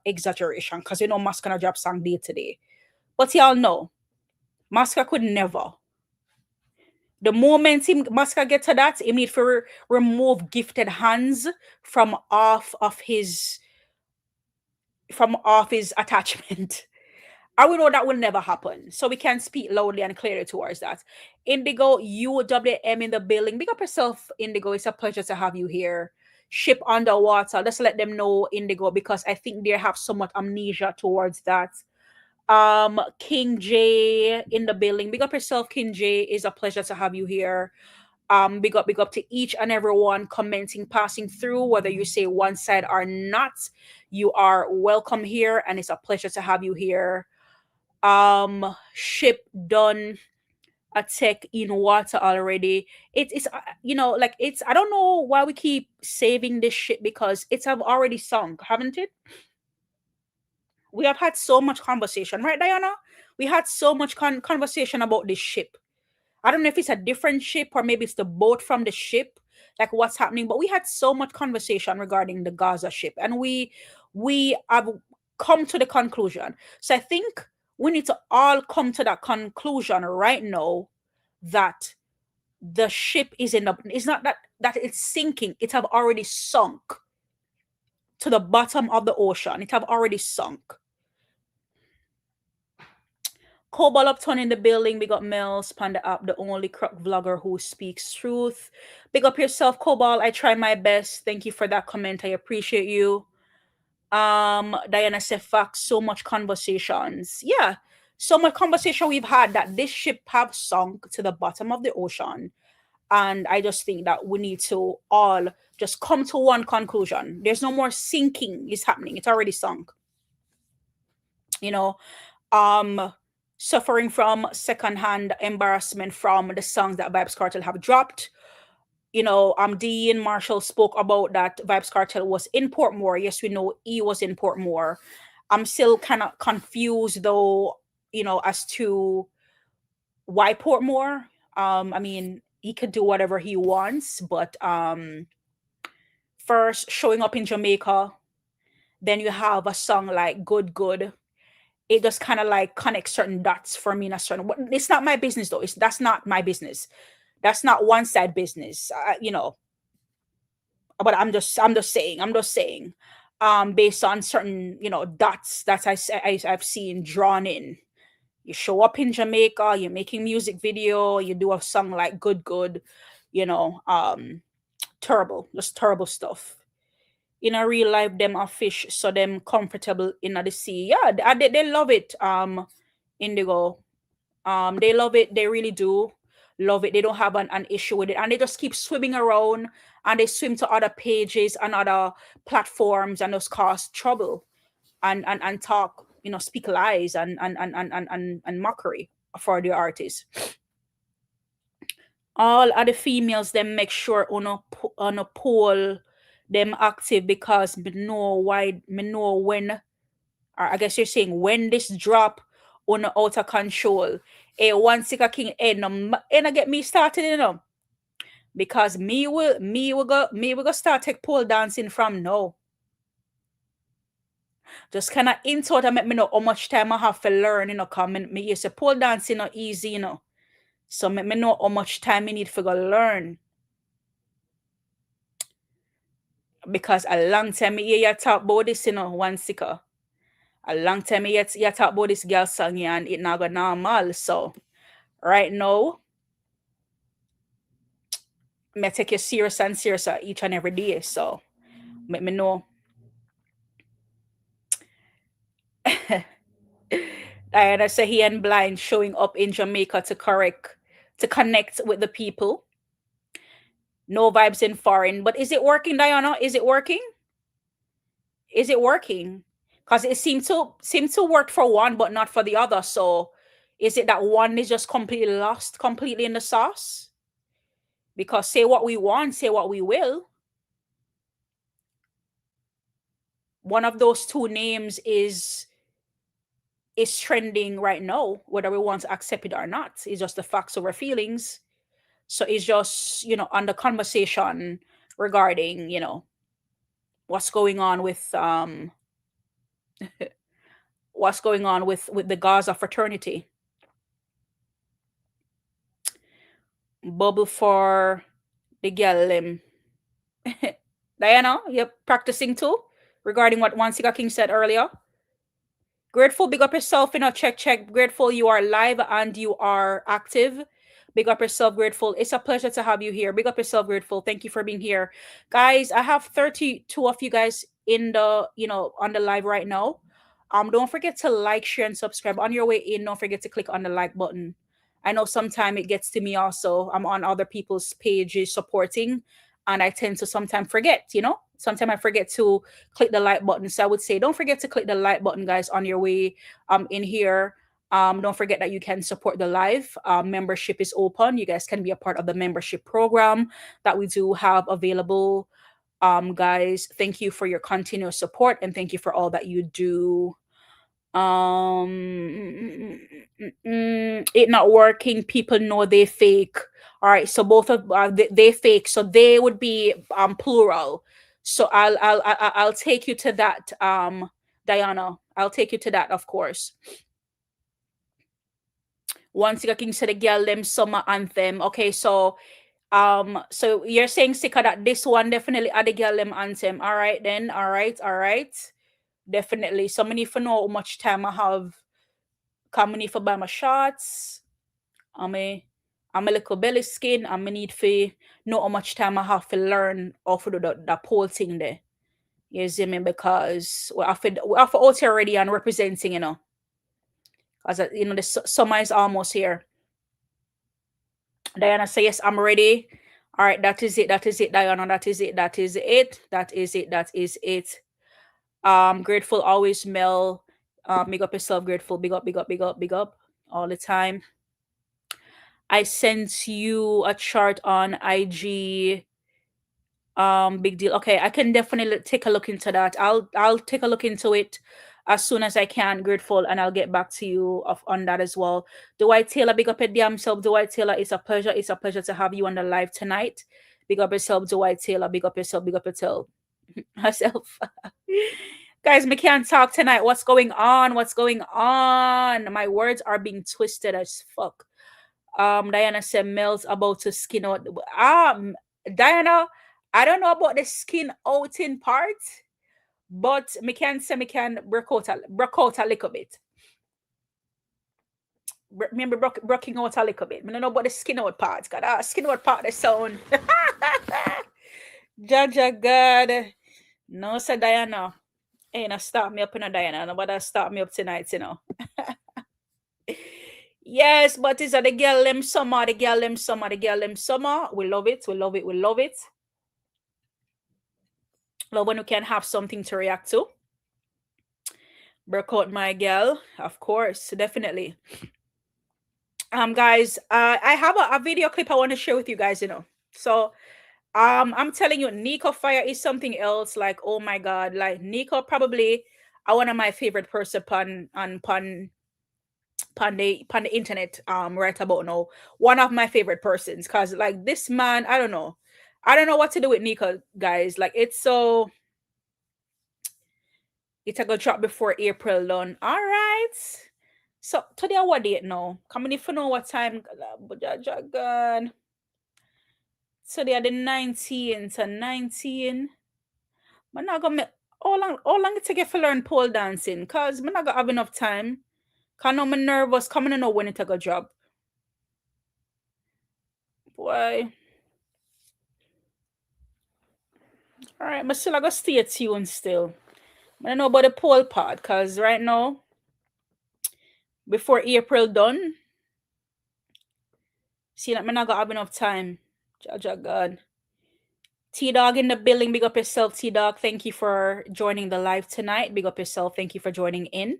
exaggeration, because Massicka drop song day-to-day. But y'all know, Massicka could never The moment him Masicka get to that, he need to remove gifted hands from off of his attachment. I will know that will never happen. So we can speak loudly and clearly towards that. Indigo, UWM in the building. Big up yourself, Indigo. It's a pleasure to have you here. Ship underwater. Let's let them know, Indigo, because I think they have somewhat amnesia towards that. King J in the building. Big up yourself, King J. It's a pleasure to have you here. Big up to each and everyone commenting, passing through, whether you say one side or not. You are welcome here, and it's a pleasure to have you here. Ship done a tech in water already. It's like it's I don't know why we keep saving this ship, because it's have already sunk, haven't it? We have had so much conversation, right, Diana? We had so much conversation about this ship. I don't know if it's a different ship or maybe it's the boat from the ship, like what's happening. But we had so much conversation regarding the Gaza ship, and we have come to the conclusion. So I think we need to all come to that conclusion right now that the ship is in the. It's not that it's sinking. It have already sunk to the bottom of the ocean. It have already sunk. Cobalt Upton in the building. Big up Mellz, Panda App, the only crook vlogger who speaks truth. Big up yourself, Cobalt. I try my best. Thank you for that comment. I appreciate you. Diana said, facts, so much conversations. Yeah, so much conversation we've had that this ship have sunk to the bottom of the ocean. And I just think that we need to all just come to one conclusion. There's no more sinking is happening. It's already sunk. Suffering from secondhand embarrassment from the songs that Vybz Kartel have dropped. Dean Marshall spoke about that Vybz Kartel was in Portmore. Yes, we know he was in Portmore. I'm still kind of confused though, as to why Portmore. I mean, he could do whatever he wants, but first showing up in Jamaica, then you have a song like Good Good. It just kind of like connects certain dots for me in a certain way. It's not my business though. That's not my business. That's not one side business, but I'm just saying, based on certain, dots that I've seen drawn in. You show up in Jamaica, you're making music video, you do a song like Good Good, terrible, just terrible stuff. In a real life, them are fish, so them comfortable in the sea. Yeah, they love it. Indigo, they love it. They really do love it. They don't have an issue with it, and they just keep swimming around, and they swim to other pages and other platforms, and just cause trouble, and talk, speak lies and mockery for the artists. All other females, them make sure on a pole them active, because me know when, or I guess you're saying when this drop on out of control. One sicker king and get me started, because me will go start take pole dancing from now. Just kind of insult and make me know how much time I have to learn, cause me used to pole dancing not easy, so make me know how much time I need to go learn. Because a long time you talk about this, one sicker. A long time you talk about this girl song, and it not go normal. So right now, me take you serious and serious each and every day. So make me know. And I say he and blind showing up in Jamaica to connect with the people. No vibes in foreign. But is it working, Diana? Is it working? Is it working? Because it seems to work for one, but not for the other. So is it that one is just completely lost, completely in the sauce? Because say what we want, say what we will. One of those two names is trending right now, whether we want to accept it or not. It's just the facts over feelings. So it's just, on the conversation regarding, what's going on with the Gaza fraternity. bubble for the girl them. Diana, you're practicing too regarding what Masicka King said earlier. Grateful, big up yourself, check. Grateful you are live and you are active. Big up yourself, grateful. It's a pleasure to have you here. Big up yourself, grateful. Thank you for being here. Guys, I have 32 of you guys in the, on the live right now. Don't forget to like, share, and subscribe. On your way in, don't forget to click on the like button. I know sometimes it gets to me also. I'm on other people's pages supporting, and I tend to sometimes forget, Sometimes I forget to click the like button. So I would say, don't forget to click the like button, guys, on your way in here. Don't forget that you can support the live. Membership is open. You guys can be a part of the membership program that we do have available. Guys, thank you for your continuous support and thank you for all that you do. It not working. People know they fake. All right, so both of they fake. So they would be plural. So I'll take you to that, Diana. I'll take you to that, of course. Once you can say the girl them summer anthem. Okay, so you're saying, Sika, that this one definitely are the girl them anthem. All right then. All right. Definitely. So many for know how much time I have. Come need for buy my shots. I'm a little belly skin. I'm need for know how much time I have to learn or for the pole thing there. You see me? Because we have out here already and representing, As the summer is almost here. Diana say yes, I'm ready. All right, that is it, Diana. That is it. Grateful always, Mel. Big up yourself, grateful. Big up all the time. I sent you a chart on IG. Big deal. Okay, I can definitely take a look into that. I'll take a look into it as soon as I can, grateful, and I'll get back to you on that as well. Dwight Taylor, big up your damn self. Dwight Taylor, it's a pleasure to have you on the live tonight. Big up yourself, Dwight Taylor. Big up yourself. Herself. Guys, me can't talk tonight. What's going on? My words are being twisted as fuck. Diana said Mellz about to skin out. Diana, I don't know about the skin outing part, but me can say me can break out a little bit. Remember breaking out a little bit. I don't know about the skin out part. Got skin out part the sound. Jaja God. No, sir, Diana. Hey, now start me up in a Diana. Nobody start me up tonight, Yes, but it's the girl them summer. We love it. Love when we can have something to react to. Break out my girl, of course, definitely. Guys, I have a video clip I want to share with you guys, So I'm telling you, Nico Fire is something else. Like, oh my god, like Nico probably one of my favorite person on the internet right about now. One of my favorite persons, because like this man, I don't know what to do with Nico, guys. Like it's a go drop before April done. All right. So today what date now? Come on, if you know what time. So they are the 19th and 19. I'm not gonna how long it take for learn pole dancing? Cause I'm not gonna have enough time. Cause I'm nervous coming to know when it take a job. Boy. Alright, but still I gotta stay tuned still. I don't know about the pole part, cause right now, before April done, see that I'm not gonna have enough time. Jaja God. T-Dog in the building. Big up yourself, T-Dog. Thank you for joining the live tonight. Big up yourself. Thank you for joining in.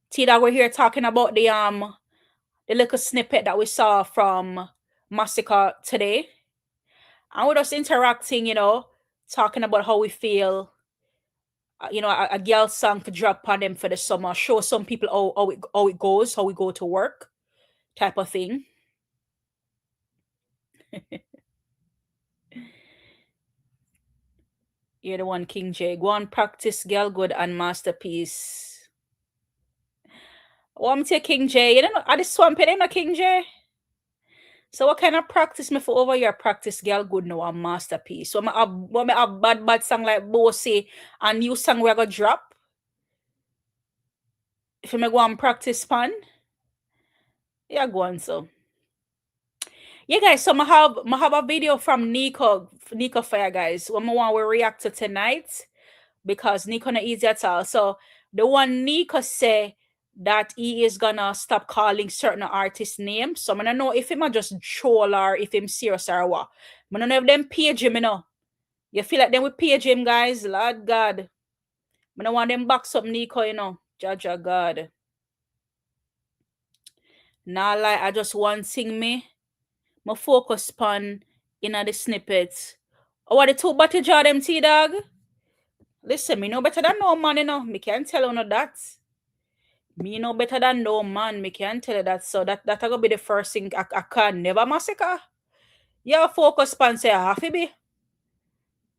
T-Dog, we're here talking about the little snippet that we saw from Massica today. And we're just interacting, talking about how we feel. A girl song to drop on them for the summer. Show some people how it goes, how we go to work, type of thing. You're the one, King J. Go on, practice, girl good and masterpiece. Oh, I'm to King J. You know, at the swamp, you know King J. So what kind of practice me for over your practice, girl? Good now, a masterpiece. So I have bad song like Boasty and new song we're gonna drop. If you go and practice pan, yeah, go on so. Yeah, guys. So I have a video from Nico Fire, guys. What I want to react to tonight because Nico not easy at all. So the one Nico say that he is gonna stop calling certain artist names. So I don't know if him just troll or if him serious or what. I don't know if them page him, you know. You feel like them with page him, guys. Lord God. I don't want them box up Nico, you know. Jaja God. Nah, like I just want sing me. My focus on in the snippets. Oh, what the two battle jar them T-Dog? Listen, me know better than no man, you know. Me can't tell you no that. Me know better than no man. Me can't tell you that. So that gonna be the first thing I can never massacre. Yeah, focus on say I have to be.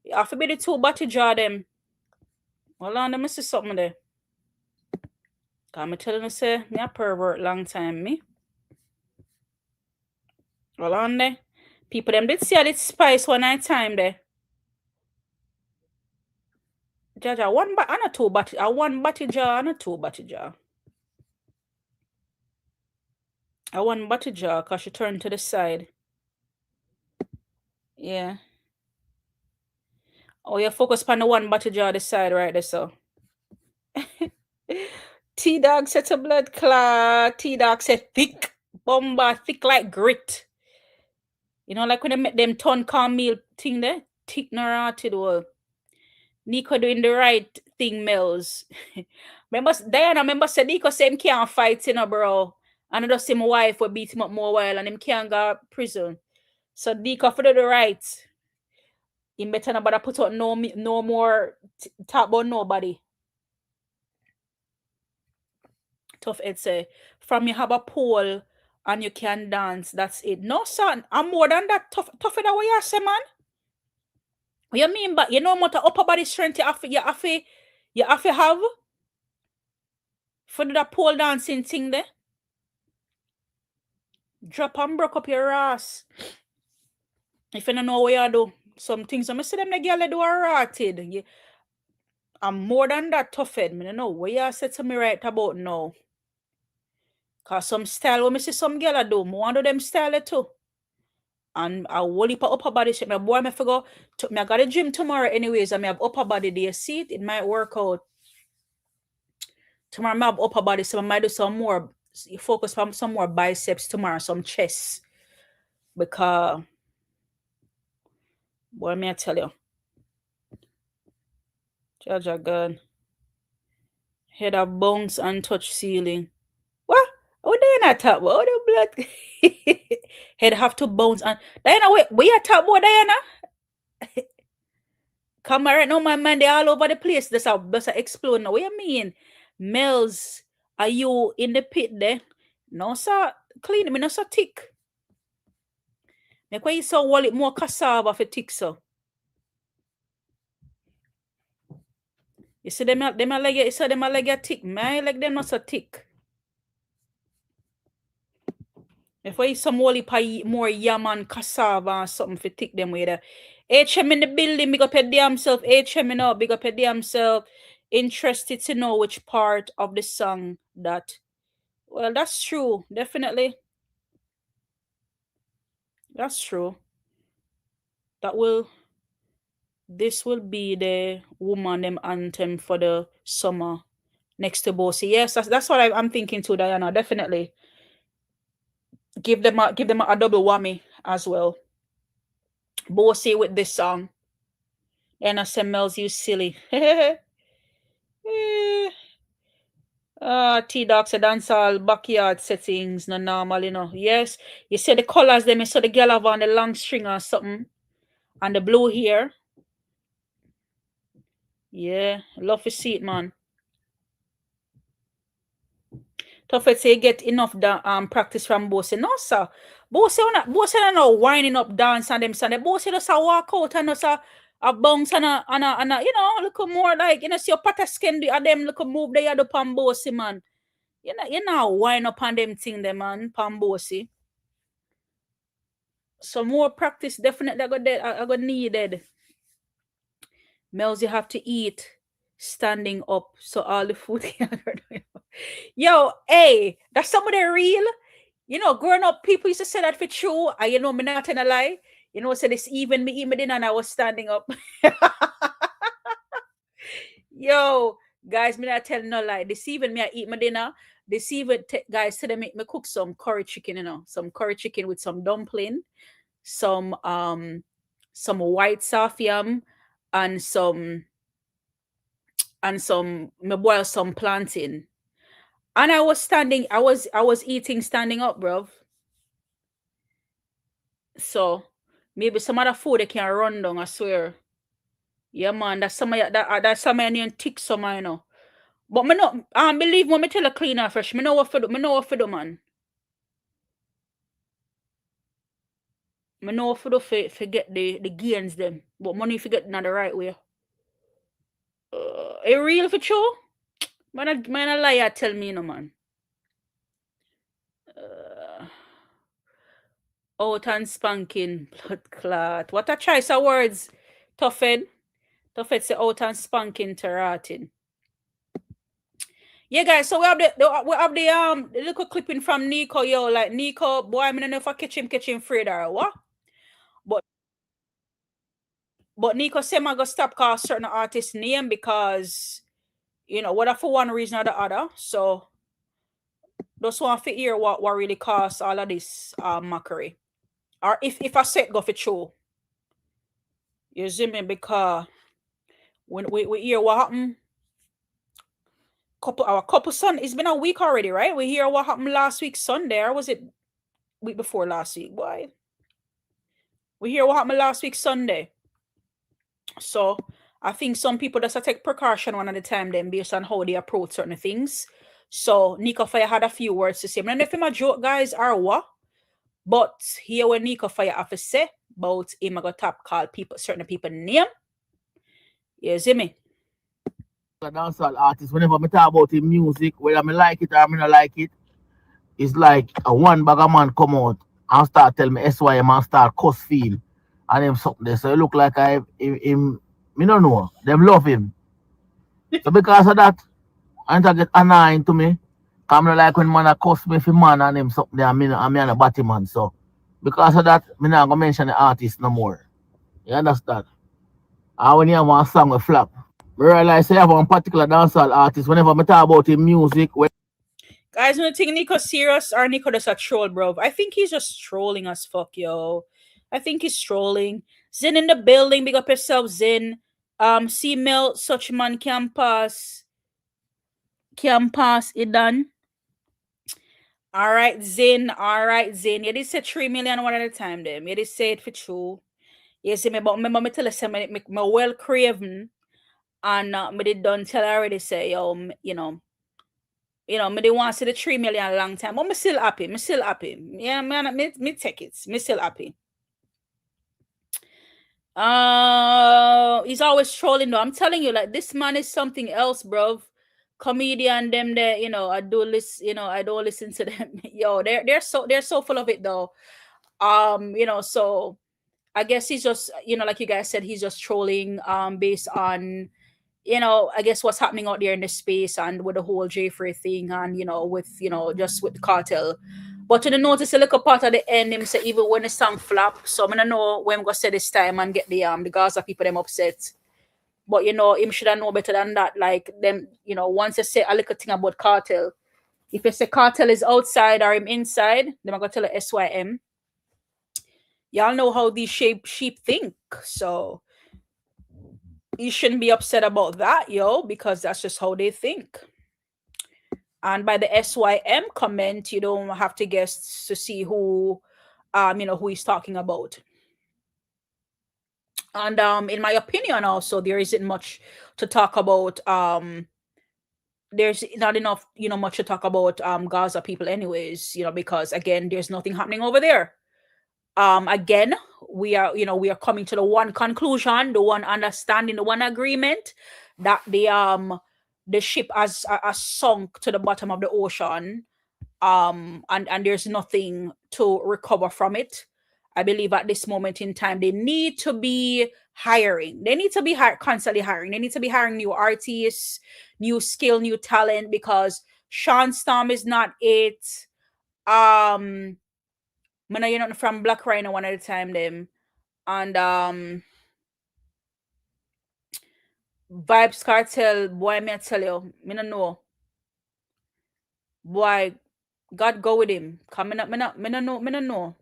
You have to be the two battle jar them. Hold on, let me see something there. Cause me telling you say me a pervert long time, me. Hold on there. People them did see how it spice one night time there. Jaja, one bat and a two bat, a one batty jar and a two batty jar. A one batty jar because she turned to the side. Yeah. Oh, you focus on the one batty jar the side right there, so. T-Dog said a blood clot. T-Dog said thick. Bomba, thick like grit. You know, like when they make them ton cornmeal thing there? Thick narrated well. Nico doing the right thing, Mellz. Remember said Nico said him can't fight, you know, bro. And I just see my wife will beat him up more while and him can't go to prison. So Nico for the right. He better not bother put out no more talk about nobody. Tough Ed say, from you have a pole and you can dance, that's it. No, son, I'm more than that. Tough that what you say, man. What you mean? But you know what the upper body strength you have to have for that pole dancing thing there. Drop and broke up your ass. If you don't know what you do, some things I'm see them the girl do are rotted. I'm more than that tough head. I don't know what you said to me right about now. Cause some style when I see some girl do, I want to do them style too. And I will heap upper body shape. My boy, I forgot. I got a gym tomorrow anyways. I have upper body. Do you see it? It might work out. Tomorrow I have upper body, so I might do some more. Focus on some more biceps tomorrow, some chest. Because, boy, may I tell you? Jaja God. Head of bounce and touch ceiling. What? Oh, Diana talk about the blood. Head have to bounce and Diana, wait, where you talk about Diana? Come right now, my man, they all over the place. That's a explode now. What you mean? Mellz, are you in the pit there? No, sir. Clean me, no so thick. Make why you so wallet more cassava for thick, so. You see them a leg, you see them a leg thick. My leg them not so thick. If I some wally pie more yam and cassava and something for thick them with there. HM in the building, big up your damn self. HM in up, big up your damn self. Interested to know which part of the song that. Well, that's true. Definitely. That's true. This will be the woman them anthem for the summer next to Boasty. Yes, that's what I'm thinking too, Diana. Definitely. Give them a double whammy as well. Boasty with this song. And I say Mellz, you silly. T-Dog said dance all backyard settings, no normal, you know. Yes. You see the colors them, you saw the girl have on the long string or something. And the blue here. Yeah. Love to see it, man. Tough to say get enough practice from Boasty. No, sir. Boasty no winding up dance and them son. Boasty just a walk out and just a bounce and a you know, look more like, you know, see your patas can do them look move they had up on Boasty, man. You know, wind up on them thing, them man, Boasty. Some more practice definitely I got needed. Mellz, you have to eat standing up, so all the food. Yo, hey, that's some of the real. You know, growing up, people used to say that for true. And you know, me not telling a lie. You know, so this even me eat my dinner and I was standing up. Yo, guys, me not telling no lie. This even me I eat my dinner. This even guys today make me cook some curry chicken, you know, some curry chicken with some dumpling, some white sauce yam, and me boil some plantain. And I was eating standing up, bro. So maybe some other food they can run down, I swear. Yeah, man, that's some of that's some of your tick some, you know. But me not believe when me tell a cleaner fresh. Me know what for do, man. Me know what for do forget the gains them. But money forget in the right way. A real for sure? Man a liar tell me no man. Out and spanking, blood clot. What a choice of words, Tuffed. Tuffed say out and spanking to rotting. Yeah, guys, so we have the little clipping from Nico, yo. Like Nico, boy, I don't know if I catch him Fred or what. But Nico said I go stop call certain artist name because you know whether for one reason or the other. So just want to hear what really caused all of this mockery. Or if I said go for true. You see me, because when we hear what happened, couple Sunday, it's been a week already, right? We hear what happened last week Sunday, or was it week before last week? Why? We hear what happened last week Sunday. So I think some people just take precaution one at a time then based on how they approach certain things. So Nico Fire had a few words to say. I don't know if him a joke, guys, or what. But here what Nico Fire have to say about him I got top call people, certain people name. You see me? A dancehall artist, whenever I talk about his music, whether I like it or I not like it, it's like a one bag of man come out and start tell me SYM and start cuss feel and him something there. So it look like him me don't know. Them love him. So because of that, I get annoying to me. Cause I don't like when man a cuss me for man and him something there and me and a batty man. So because of that, me not gonna mention the artist no more. You understand? And when you have one song with flap. I realize I have one particular dancehall artist whenever I talk about his music. Guys, when you think Nico serious or Nico just a troll, bro? I think he's just trolling as fuck, yo. I think he's trolling. Zin in the building, big up yourself, Zin. See Mel, such man can pass it done. All right, Zin. You did say 3 million one at a time, them. You did say it for true. You see me, but remember me tell you, me well craving. And me did done tell I already say, yo, you know, me did want to see the 3 million a long time. But me still happy. Yeah, man, me take it. Me still happy. He's always trolling though. I'm telling you, like this man is something else, bro. Comedian them there, you know, I don't listen to them. Yo, they're so full of it though. You know, so I guess he's just, you know, like you guys said, he's just trolling based on, you know, I guess what's happening out there in the space and with the whole J-Free thing and, you know, with, you know, just with the cartel. But to notice a little part at the end, him say even when the song flop, so I'm gonna know when I'm gonna say this time and get the Gaza people them upset. But you know, him should have know better than that. Like them, you know, once you say a little thing about cartel, if you say cartel is outside or him inside, then I'm gonna tell the SYM. Y'all know how these sheep think, so you shouldn't be upset about that, yo, because that's just how they think. And by the SYM comment, you don't have to guess to see who, you know, who he's talking about. And in my opinion, also there isn't much to talk about. There's not enough, you know, much to talk about Gaza people, anyways, you know, because again, there's nothing happening over there. Again, we are coming to the one conclusion, the one understanding, the one agreement that the the ship has sunk to the bottom of the ocean, and there's nothing to recover from it. I believe at this moment in time they need to be hiring. They need to be constantly hiring. They need to be hiring new artists, new skill, new talent, because Sean Storm is not it. Man, you know, from Black Rhino one at a time them, and Vibes Cartel, boy, me I tell you, me no know. Boy, God go with him. Come me no know.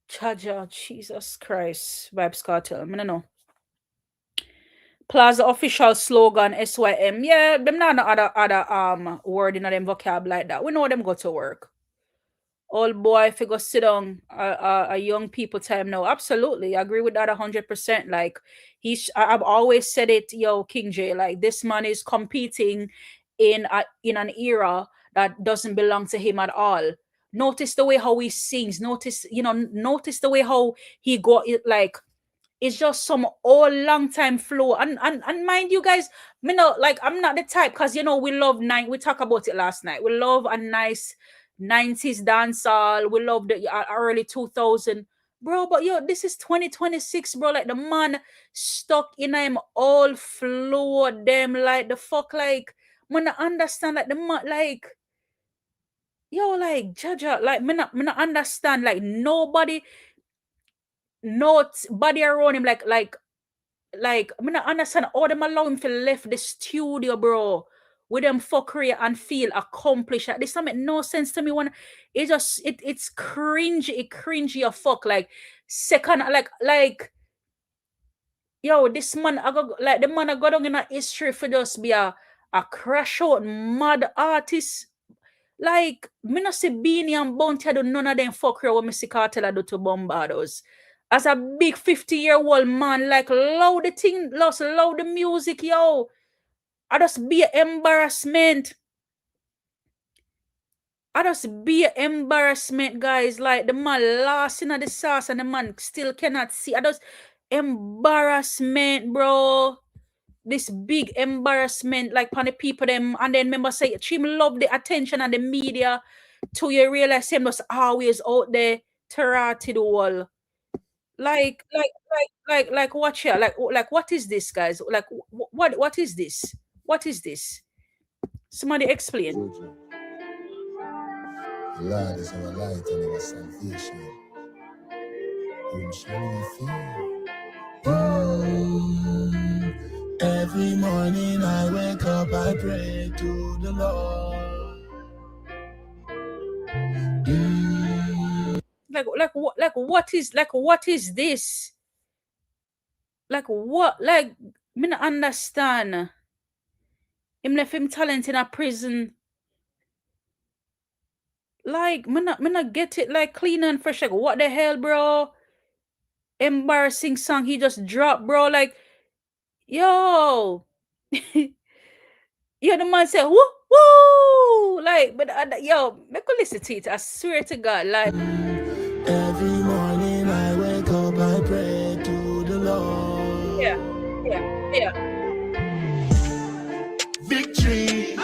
Chaja, Jesus Christ. Vibes Cartel, me no know. Plaza official slogan SYM. Yeah, them not no other word in them vocab like that. We know them go to work. Old boy, if you go sit down a young people time now. Absolutely. I agree with that 100%. Like I've always said it, yo, King J, like this man is competing in an era that doesn't belong to him at all. Notice the way how he sings, notice the way how he got it, like it's just some old long time flow. And mind you guys, me know, like I'm not the type, because we love we talked about it last night. We love a nice 90s dancehall. We love the early 2000, bro. But yo, this is 2026, bro. Like the man stuck in him all flow them, like the fuck, like man, I understand, like the man, like yo, like Jaja, like me not understand, like nobody around him, like I mean, I understand all them allow him to left the studio, bro, with them fuckery and feel accomplished. Like, this don't make no sense to me. When it's cringe, cringy as fuck. Like second, like yo, this man, like the man I got on in a history for just be a crash out mad artist. Like, me not say Beanie and Bounty, I do none of them fuckery what Masicka tell I do to Bombardos. As a big 50-year-old man, like, loud the thing, loud the music, yo. I just be an embarrassment. Guys. Like, the man lost in the sauce and the man still cannot see. I just embarrassment, bro. This big embarrassment, like, on the people them. And then remember say, Chim love the attention and the media till you realize him was always out there to the wall. Like watch here. Like what is this, guys? Like what is this? What is this? Somebody explain. Lord is our light and our salvation. Whom shall we fear? Every morning I wake up, I pray to the Lord. What is this? Like what? Like me not understand. Him left him talent in a prison. Like me not get it. Like clean and fresh. Like what the hell, bro? Embarrassing song he just dropped, bro. Like yo. Yeah, the man said, woo, woo! Like, but yo, make a listen to it. I swear to God, like. Every morning I wake up, I pray to the Lord. Yeah. Victory,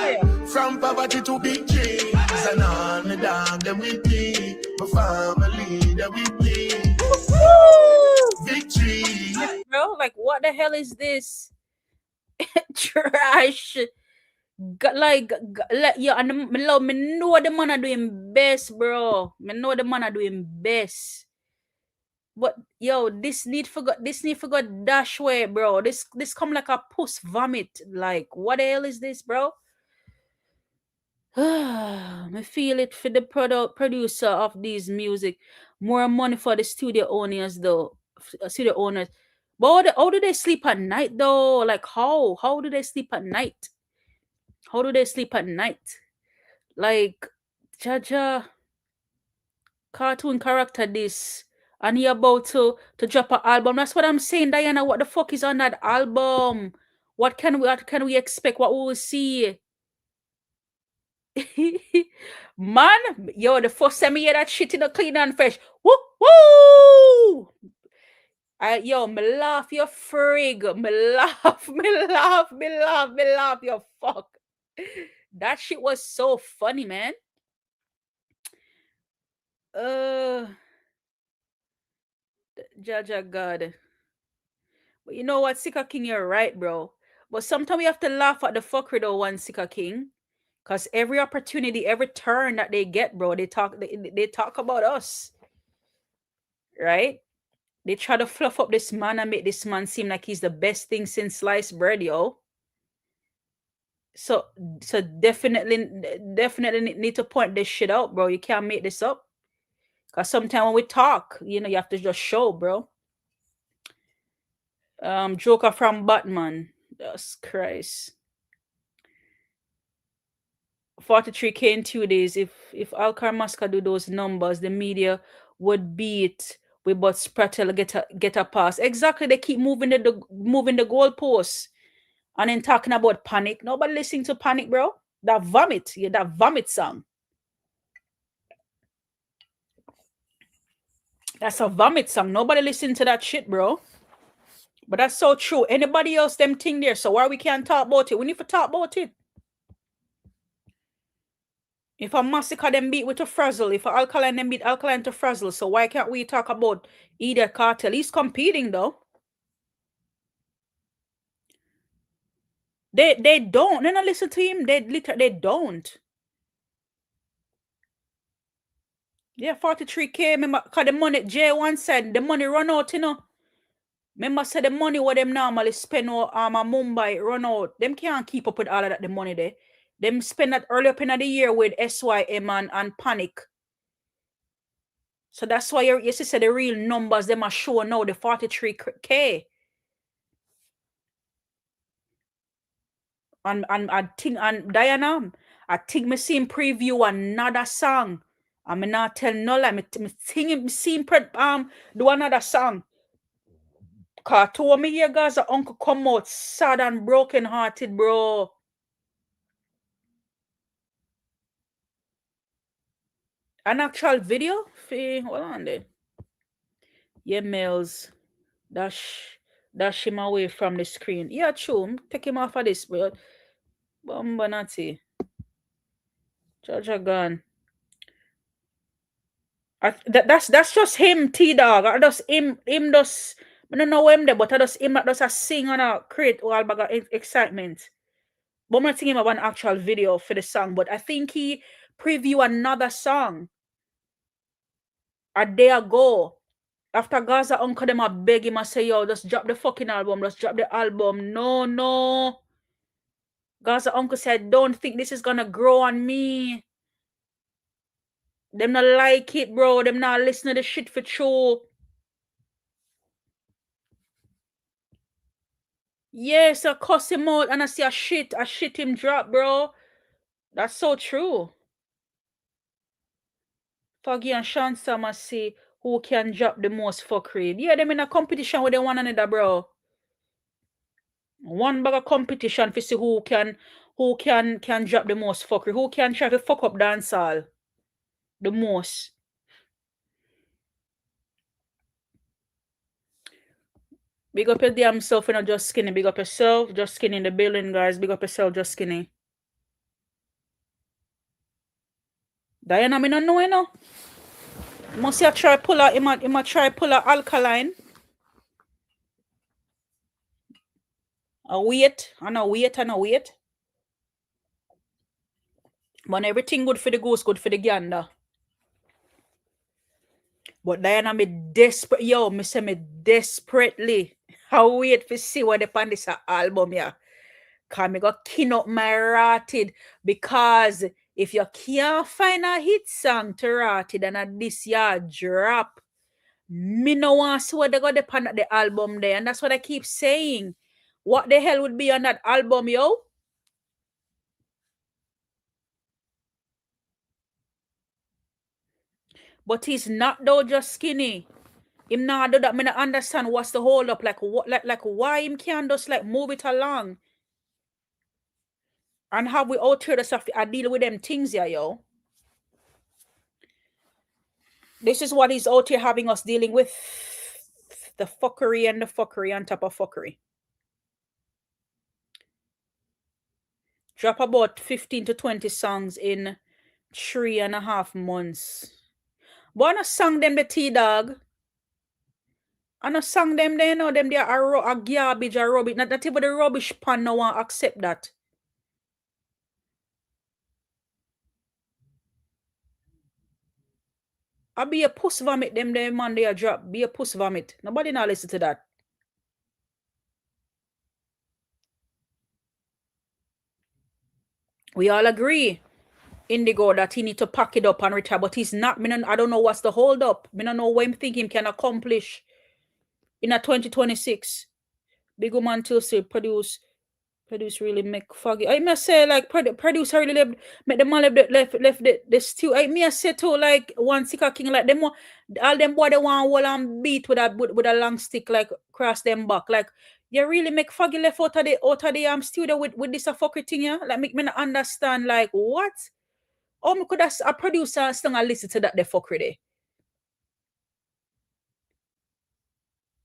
from poverty to big dreams, and on the dog them with me, my family that with me. Victory, bro, like what the hell is this? Trash. Like yeah, and me know the man are doing best, bro. Me know the man are doing best. But yo, this need for God dash way, bro. This come like a puss vomit. Like what the hell is this, bro? I feel it for the producer of these music. More money for the studio owners though. Studio owners. But how do they sleep at night though? Like how? How do they sleep at night? How do they sleep at night? Like Jaja cartoon character this, and he about to drop an album. That's what I'm saying, Diana. What the fuck is on that album? What can we expect? What we will see? Man, yo, the first time I hear that shit in a clean and fresh. Woo woo! Yo, me laugh, you frig. Me laugh, you fuck. That shit was so funny, man. Jaja God. But you know what, Sika King, you're right, bro. But sometimes we have to laugh at the fuckery though, one Sika King. Cause every opportunity, every turn that they get, bro, they talk about us. Right? They try to fluff up this man and make this man seem like he's the best thing since sliced bread, yo. So definitely need to point this shit out, bro. You can't make this up. Cause sometimes when we talk, you have to just show, bro. Joker from Batman. Jesus Christ. 43K in 2 days. If Alcar Masicka do those numbers, the media would beat with but Sprattel get a pass. Exactly. They keep moving the goalposts. And then talking about Panic. Nobody listening to Panic, bro. That vomit song. That's a vomit song. Nobody listening to that shit, bro. But that's so true. Anybody else them thing there. So why we can't talk about it? We need to talk about it. If a Massica them beat with a Frazzle, if a Alkaline them beat Alkaline to Frazzle, so why can't we talk about either cartel? He's competing though. They don't. They don't listen to him. They don't. Yeah, 43K. Remember, cause the money J1 said the money run out, Remember, said the money what them normally spend on Mumbai run out. Them can't keep up with all of that the money there. Them spend that early up in the year with SYM and Panic. So that's why you see the real numbers them are showing now, the 43K. And I think, and Diana, I think me see him preview another song. I'm not telling no lie. Me think him see him do another song. Cause to me here guys, uncle come out sad and broken hearted, bro. An actual video? Hold on there. Yeah, Mellz. Dash him away from the screen. Yeah, true. Take him off of this, bro. Bombanati. Jaja gun. That's just him, T-Dog. I just him just I don't know him there, but I just him that does a sing and a create all bag of excitement. But I'm not thinking about an actual video for the song, but I think he preview another song a day ago. After Gaza uncle them a beg him and say, yo, just drop the fucking album, just drop the album. No. Gaza uncle said, don't think this is gonna grow on me. Them not like it, bro. Them not listen to the shit for true. Yes, I cuss him out and I see a shit him drop, bro. That's so true. Foggy and Shansa must say who can drop the most fuckery. Yeah, them in a competition with one another, bro. One bag of competition to see who can drop the most fuckery. Who can try to fuck up dancehall the most. Big up your damn self, you know, just skinny. Big up yourself, just skinny in the building, guys. Big up yourself, just skinny. Diana, I don't know, you know. Must you try pull out, you try pull out Alkaline. A wait. But everything good for the goose, good for the gander. But Diana, me desperate, me say me desperately. I wait to see what the pan this album, yeah. Cause me go kin up my rotted. Because if you can't find a hit song to rotted and at this year drop, me no want to see what they got the pan at the album there. And that's what I keep saying. What the hell would be on that album, yo? But he's not though just skinny. Him not do that. Me not understand what's the hold up. Like what like why him can't just like move it along. And how we out here stuff I deal with them things here, yo. This is what he's out here having us dealing with. The fuckery and the fuckery on top of fuckery. Drop about 15 to 20 songs in 3.5 months. But I sang them the T-Dog. I sang them there, no, them there are a garbage, a rubbish. Not even the rubbish pan no one accept that. I be a puss vomit them there, man, they a drop. Be a puss vomit. Nobody now listen to that. We all agree, Indigo, that he need to pack it up and retire, but he's not. I don't know what's the hold up. I don't know what him think him can accomplish in a 2026. Big woman to say produce really make foggy. I may say like produce really left, make the man left the stew. I may say too like one Masicka king like them all them boy they want hold and beat with a long stick like cross them back. Like you really make foggy left out of the studio with this a fucking thing, yeah? Like make me not understand like what? Oh, me could a producer still and listen to that the fuckery there.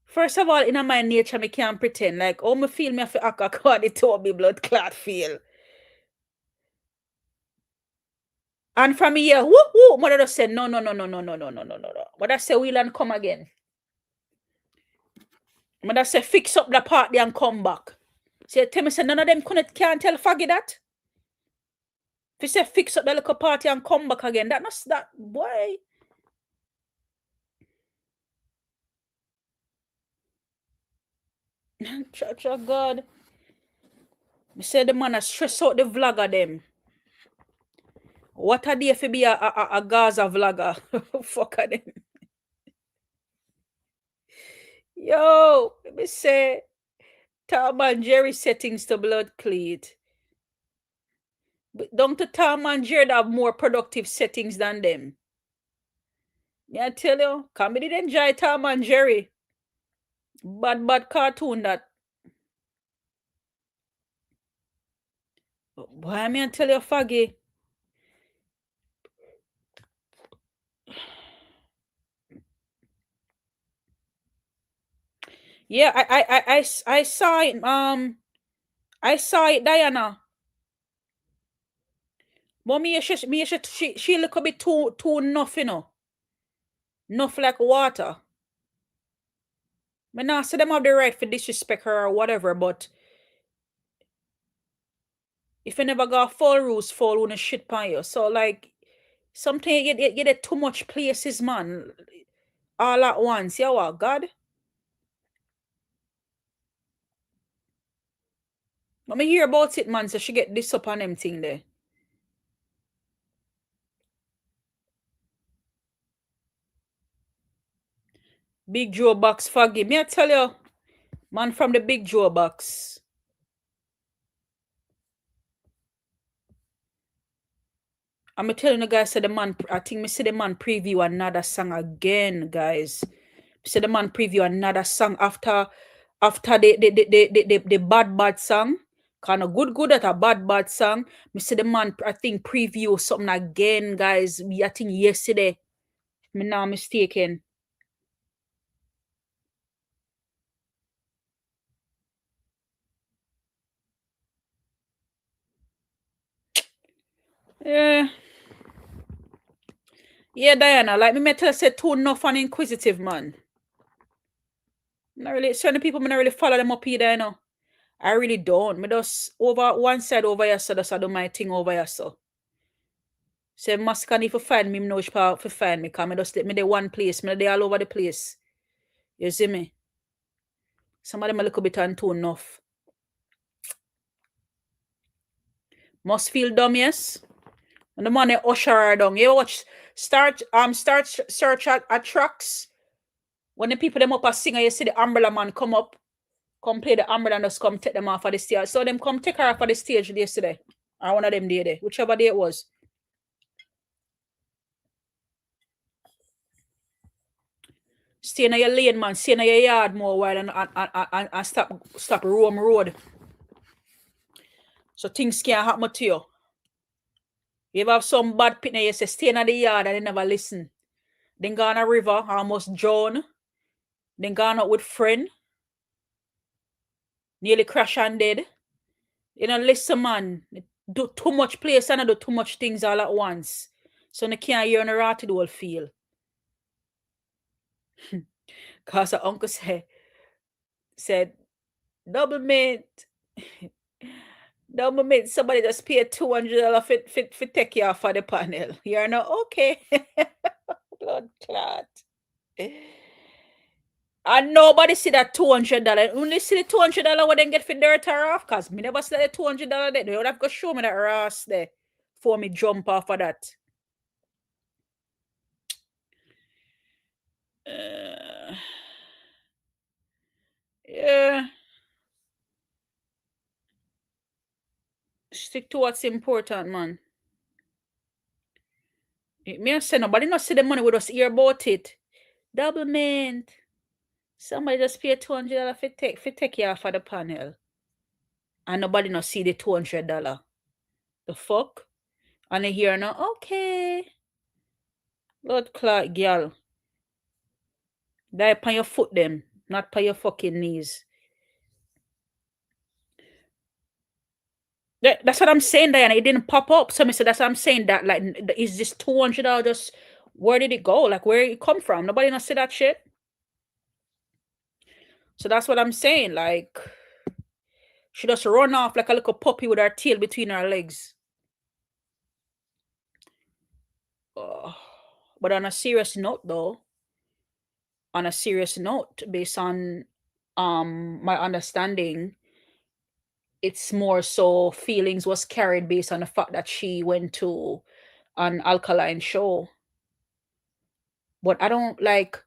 First of all, in my nature, I can't pretend. Like, oh, me feel me have to act according to me blood clot feel. And from here, whoop, mother just said, no. But I say, we'll and come again. Mother say, fix up the party and come back. See, tell me, say, none of them can't tell Faggy that. If you say, fix up the little party and come back again, that boy. Church of God. I say the man a stress out the vlogger them. What are they if be a Gaza vlogger? Fuck them. Yo, let me say Tom and Jerry settings to blood cleat. But don't the Tom and Jerry have more productive settings than them? Yeah, I tell you, come did enjoy Tom and Jerry. Bad cartoon that. Why me I tell you, Faggy? Yeah, I saw it. I saw it, Diana. But she look a bit too enough, you know. Enough like water. I not say them have the right for disrespect her or whatever, but if you never got full rules, fall on a shit pan you. So like something you get too much places, man. All at once. Yeah, what God? Let me hear about it, man. So she get this up on them thing there. Big Joe box Faggy. Me I tell you, man from the Big Joe box. I'm telling you guys, the man, I think me see the man preview another song again, guys. See the man preview another song after the bad song. Kind of good at a bad song. Me see the man, I think preview something again, guys. I think yesterday. Me not mistaken. Yeah, Diana, like me tell say too enough and inquisitive, man. Not really, certain people, me not really follow them up either, you know. I really don't. Me just over one side over here, so just I do my thing over here, so. Say Massica need to find me, know which part to find me, because me just let me there one place, me there all over the place. You see me? Some of them a little bit on too enough. Must feel dumb, yes? And the man they usher her down. You watch start search at tracks. When the people them up a singer, you see the umbrella man come up, come play the umbrella and just come take them off of the stage. So them come take her off of the stage yesterday. Or one of them day there, whichever day it was. Stay in your lane, man. Stay in your yard more while and stop roam road. So things can't happen to you. You have some bad pitney, you say stay in the yard and they never listen. Then go on a river, almost drown. Then gone out with friend. Nearly crash and dead. You know, listen, man. Do too much place and I do too much things all at once. So they can't hear on the rotted whole feel. Cause her uncle said, double mint. Double mint, somebody just pay $200 for take you off of the panel. You're not okay. Blood clot. And nobody see that $200. Only see the $200 what they get for dirt or off. Cause me never see the $200 there. They would have to show me that ass there for me jump off of that. Yeah. Stick to what's important, man. Me I say nobody not see the money, we just hear about it. Double mint. Somebody just pay $200 for take you off of the panel. And nobody not see the $200. The fuck? And they hear now, okay. Blood clot, girl. Die upon your foot them, not by your fucking knees. That's what I'm saying, Diana. It didn't pop up. So that's what I'm saying. That like, is this $200 just where did it go? Like where it come from? Nobody not see that shit. So that's what I'm saying. Like she just run off like a little puppy with her tail between her legs. But on a serious note, though, based on my understanding, it's more so feelings was carried based on the fact that she went to an alkaline show. But I don't like,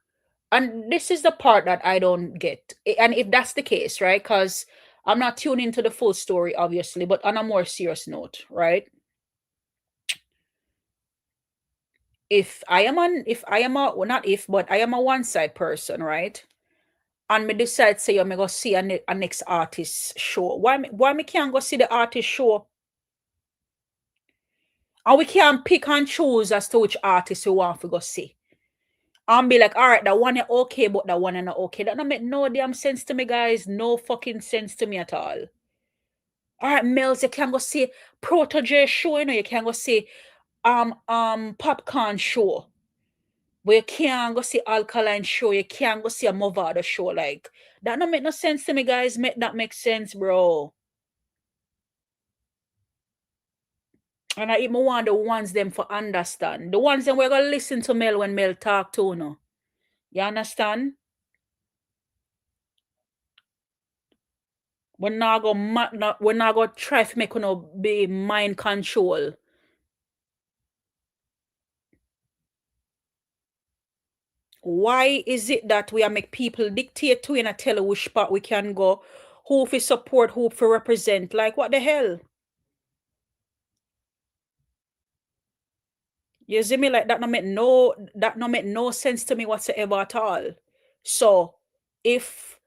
and this is the part that I don't get. And if that's the case, right? Because I'm not tuning into the full story, obviously, but on a more serious note, right? I am a one-side person, right? And me decide say, me go see a next artist show. Why me can't go see the artist show? And we can't pick and choose as to which artist we want to go see. And be like, all right, that one is okay, but that one is not okay. That don't make no damn sense to me, guys. No fucking sense to me at all. All right, Mellz, you can go see Protege show, you know, you can go see Popcorn show. But you can't go see Alkaline show, you can't go see a Movado show. Like, that don't make no sense to me, guys. Make that make sense, bro. And I even want the ones them for understand. The ones them we're gonna listen to Mel when Mel talk to, no. You understand? We're not gonna try to make be mind control. Why is it that we are make people dictate to and tell which part we can go, who for support, who for represent? Like what the hell? You see me, like that not make no sense to me whatsoever at all. So if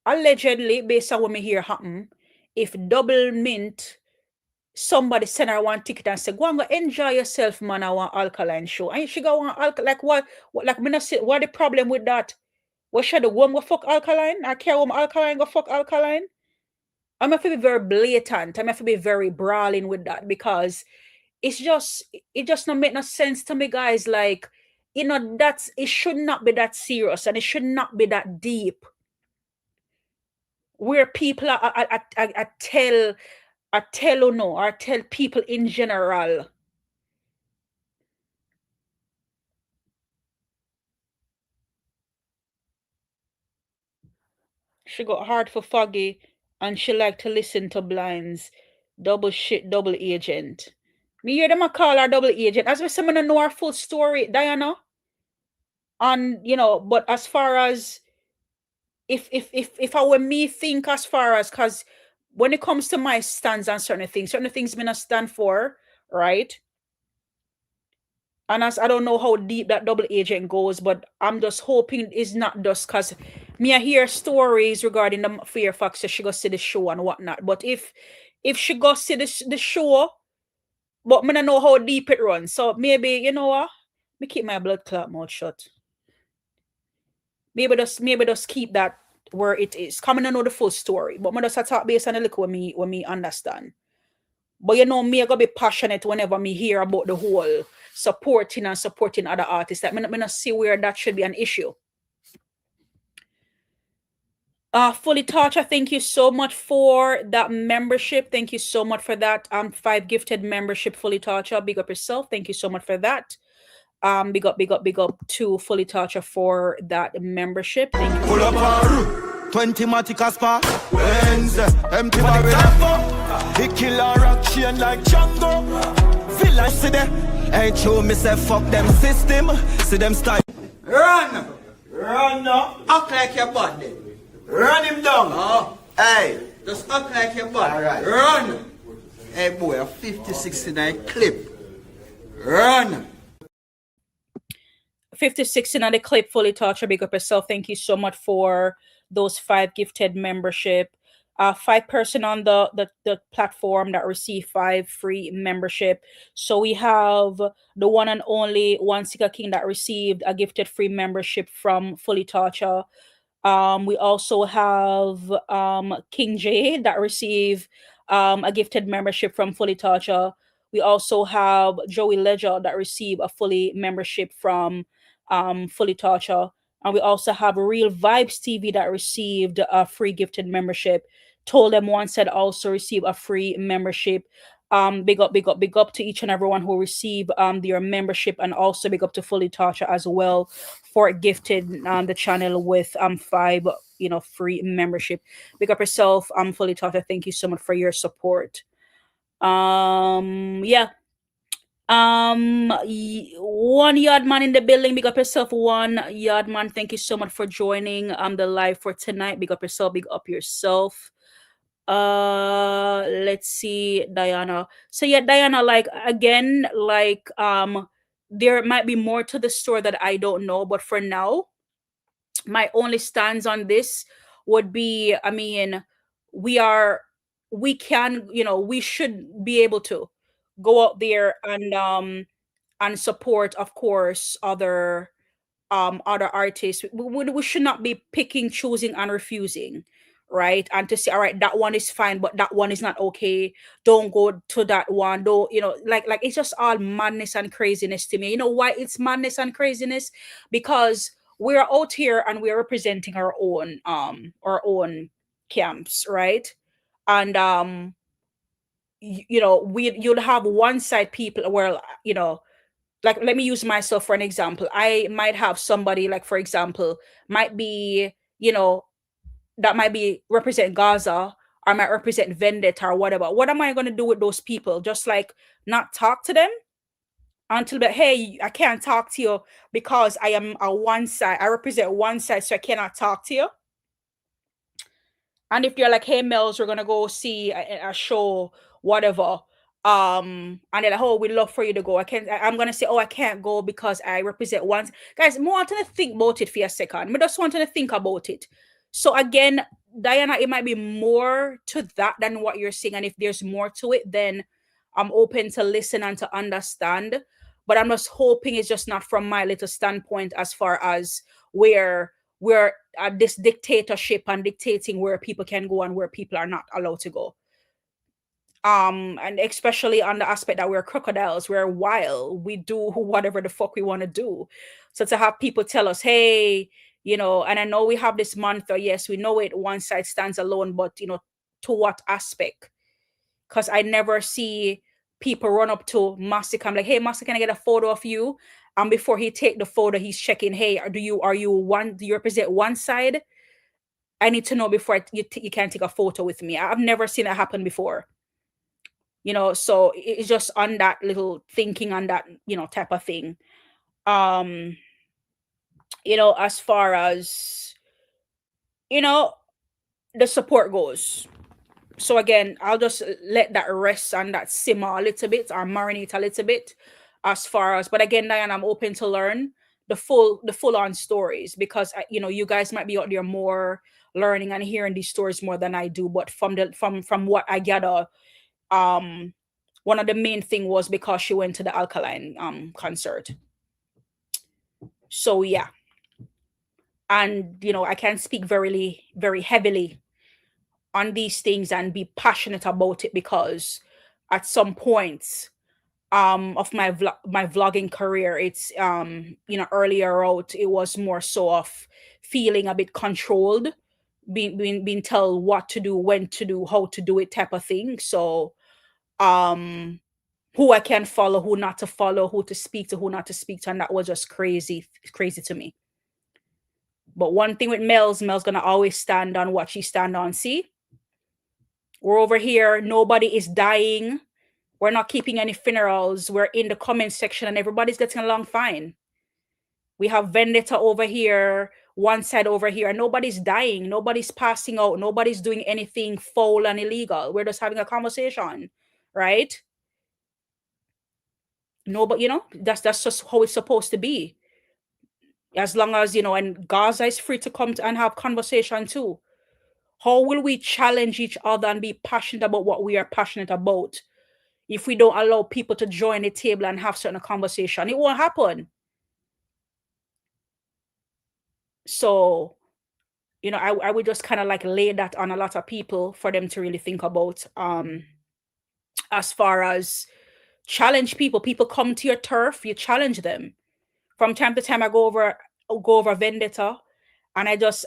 allegedly, based on what me hear happen, if double mint somebody send her one ticket and say, go and go enjoy yourself, man, I want alkaline show. And she go on like what like me not see what the problem with that? What should the woman go fuck alkaline? I care woman alkaline go fuck alkaline. I'm have to be very blatant. I'm have to be very brawling with that because it just not make no sense to me, guys. Like, you know, it should not be that serious and it should not be that deep. Where people tell people in general. She got hard for Foggy and she like to listen to blinds. Double shit, double agent. Me hear them a call her double agent. As we say, I don't know her full story, Diana. And you know, but as far as if I were me think as far as because when it comes to my stands on certain things me not stand for, right? And as I don't know how deep that double agent goes, but I'm just hoping it's not just because me I hear stories regarding the fear factor she go see the show and whatnot. But if she go see the show, but me don't know how deep it runs. So maybe, you know what? Me keep my blood clot mouth shut. maybe just keep that where it is. Come and know the full story, but me just a talk based on the look when me understand. But you know, me I gotta be passionate whenever me hear about the whole supporting other artists. Like me not see where that should be an issue. Fully Torture, thank you so much for that membership. Thank you so much for that. 5 gifted membership, Fully Torture. Big up yourself. Thank you so much for that. Big up to Fully Torture for that membership. Thank you. Pull up our 20 Masicka spa. Benz, empty barrel. He kill a rock chain like Django. Village see there. Ain't true, me say fuck them system. See them style. Run now. Act like your body. Run him down. Oh. Hey. Just act like your body. Alright. Run. Hey boy, a 50-69 clip. Run. 56 in the clip, Fully Torture. Big up yourself. Thank you so much for those 5 gifted membership. 5 person on the platform that receive 5 free membership. So we have the one and only Masicka King that received a gifted free membership from Fully Torture. We also have King J that received a gifted membership from Fully Torture. We also have Joey Ledger that received a fully membership from Fully Torture. And we also have Real Vibes TV that received a free gifted membership. Told Them One said also received a free membership. Big up to each and everyone who received their membership, and also big up to Fully Torture as well for gifted the channel with 5 free membership. Big up yourself, Fully Torture. Thank you so much for your support. Yeah. One yard man in the building. Big up yourself, one yard man. Thank you so much for joining the live for tonight. Big up yourself. Big up yourself. Let's see, Diana. So yeah, Diana, like again, like there might be more to the story that I don't know, but for now, my only stance on this would be, I mean, we can, we should be able to go out there and support, of course, other artists. We should not be picking, choosing, and refusing, right? And to say, all right, that one is fine, but that one is not okay. Don't go to that one. Don't, like it's just all madness and craziness to me. You know why it's madness and craziness? Because we're out here and we're representing our own camps, right? And you'll have one side people where, like, let me use myself for an example. I might have somebody, like, for example, might be, that might be represent Gaza, or might represent Vendetta or whatever. What am I going to do with those people? Just like not talk to them until that, hey, I can't talk to you because I am a one side. I represent one side, so I cannot talk to you. And if you're like, hey, Mellz, we're going to go see a show, whatever, and they're like, oh, we'd love for you to go. I'm gonna say, oh, I can't go because I represent one. Guys, more wanting to think about it for a second. I just wanting to think about it. So again, Diana, it might be more to that than what you're saying. And if there's more to it, then I'm open to listen and to understand. But I'm just hoping it's just not from my little standpoint as far as where we're at this dictatorship and dictating where people can go and where people are not allowed to go. And especially on the aspect that we're crocodiles, we're wild, we do whatever the fuck we want to do. So to have people tell us, hey, and I know we have this mantra, yes, we know it, one side stands alone, but to what aspect? Because I never see people run up to Massica. I'm like, hey, Massica, can I get a photo of you? And before he take the photo, he's checking, hey, do you represent one side? I need to know before you can take a photo with me. I've never seen that happen before. So it's just on that little thinking on that, type of thing. As far as, the support goes. So again, I'll just let that rest and that simmer a little bit or marinate a little bit as far as, but again, Diane, I'm open to learn the full on stories because, you guys might be out there more learning and hearing these stories more than I do. But from what I gather, one of the main thing was because she went to the Alkaline concert. So yeah, and I can speak very heavily on these things and be passionate about it, because at some points of my vlogging career, it's earlier out, it was more so of feeling a bit controlled, being told what to do, when to do, how to do it, type of thing. So who I can follow, who not to follow, who to speak to, who not to speak to, and that was just crazy to me. But one thing with Mellz gonna always stand on what she stand on. See, we're over here, nobody is dying, we're not keeping any funerals, we're in the comment section and everybody's getting along fine. We have vendetta over here, one side over here, and nobody's dying, nobody's passing out, nobody's doing anything foul and illegal. We're just having a conversation, right? No, but that's just how it's supposed to be. As long as and Gaza is free to come and have conversation too. How will we challenge each other and be passionate about what we are passionate about if we don't allow people to join the table and have certain conversation? It won't happen. So, I would just kind of like lay that on a lot of people for them to really think about. As far as challenge people come to your turf, you challenge them. From time to time, I go over vendetta, and I just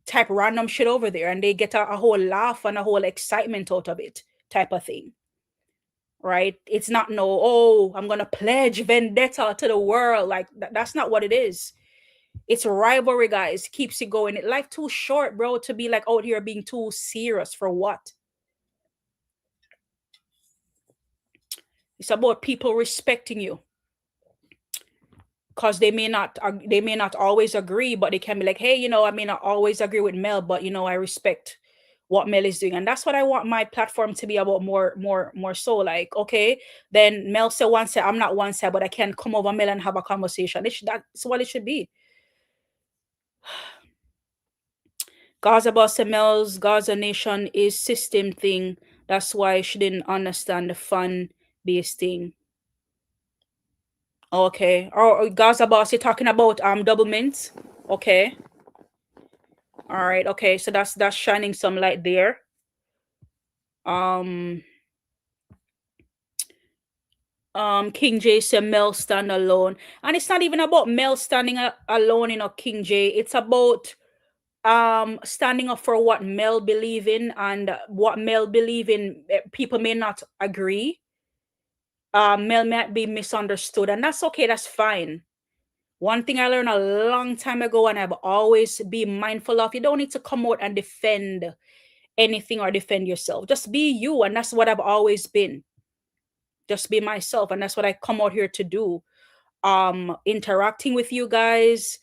type random shit over there, and they get a whole laugh and a whole excitement out of it, type of thing. Right? It's not I'm gonna pledge vendetta to the world. Like that's not what it is. It's rivalry, guys. Keeps it going. Life too short, bro, to be like out here being too serious for what? It's about people respecting you, because they may not always agree, but they can be like, hey, I may not always agree with Mel, but I respect what Mel is doing. And that's what I want my platform to be about, more so. Like, okay, then Mel said one side, I'm not one side, but I can come over Mel and have a conversation. That's what it should be. Gaza boss Mellz, Gaza nation is system thing. That's why she didn't understand the fan base thing. Okay. Or Gaza boss, you're talking about double mint. Okay. All right. Okay. So that's shining some light there. King J said Mel stand alone, and it's not even about Mel standing alone, King J. It's about standing up for what Mel believe in, and what Mel believe in. People may not agree. Mel might be misunderstood, and that's okay. That's fine. One thing I learned a long time ago, and I've always been mindful of: you don't need to come out and defend anything or defend yourself. Just be you, and that's what I've always been. Just be myself, and that's what I come out here to do. Interacting with you guys,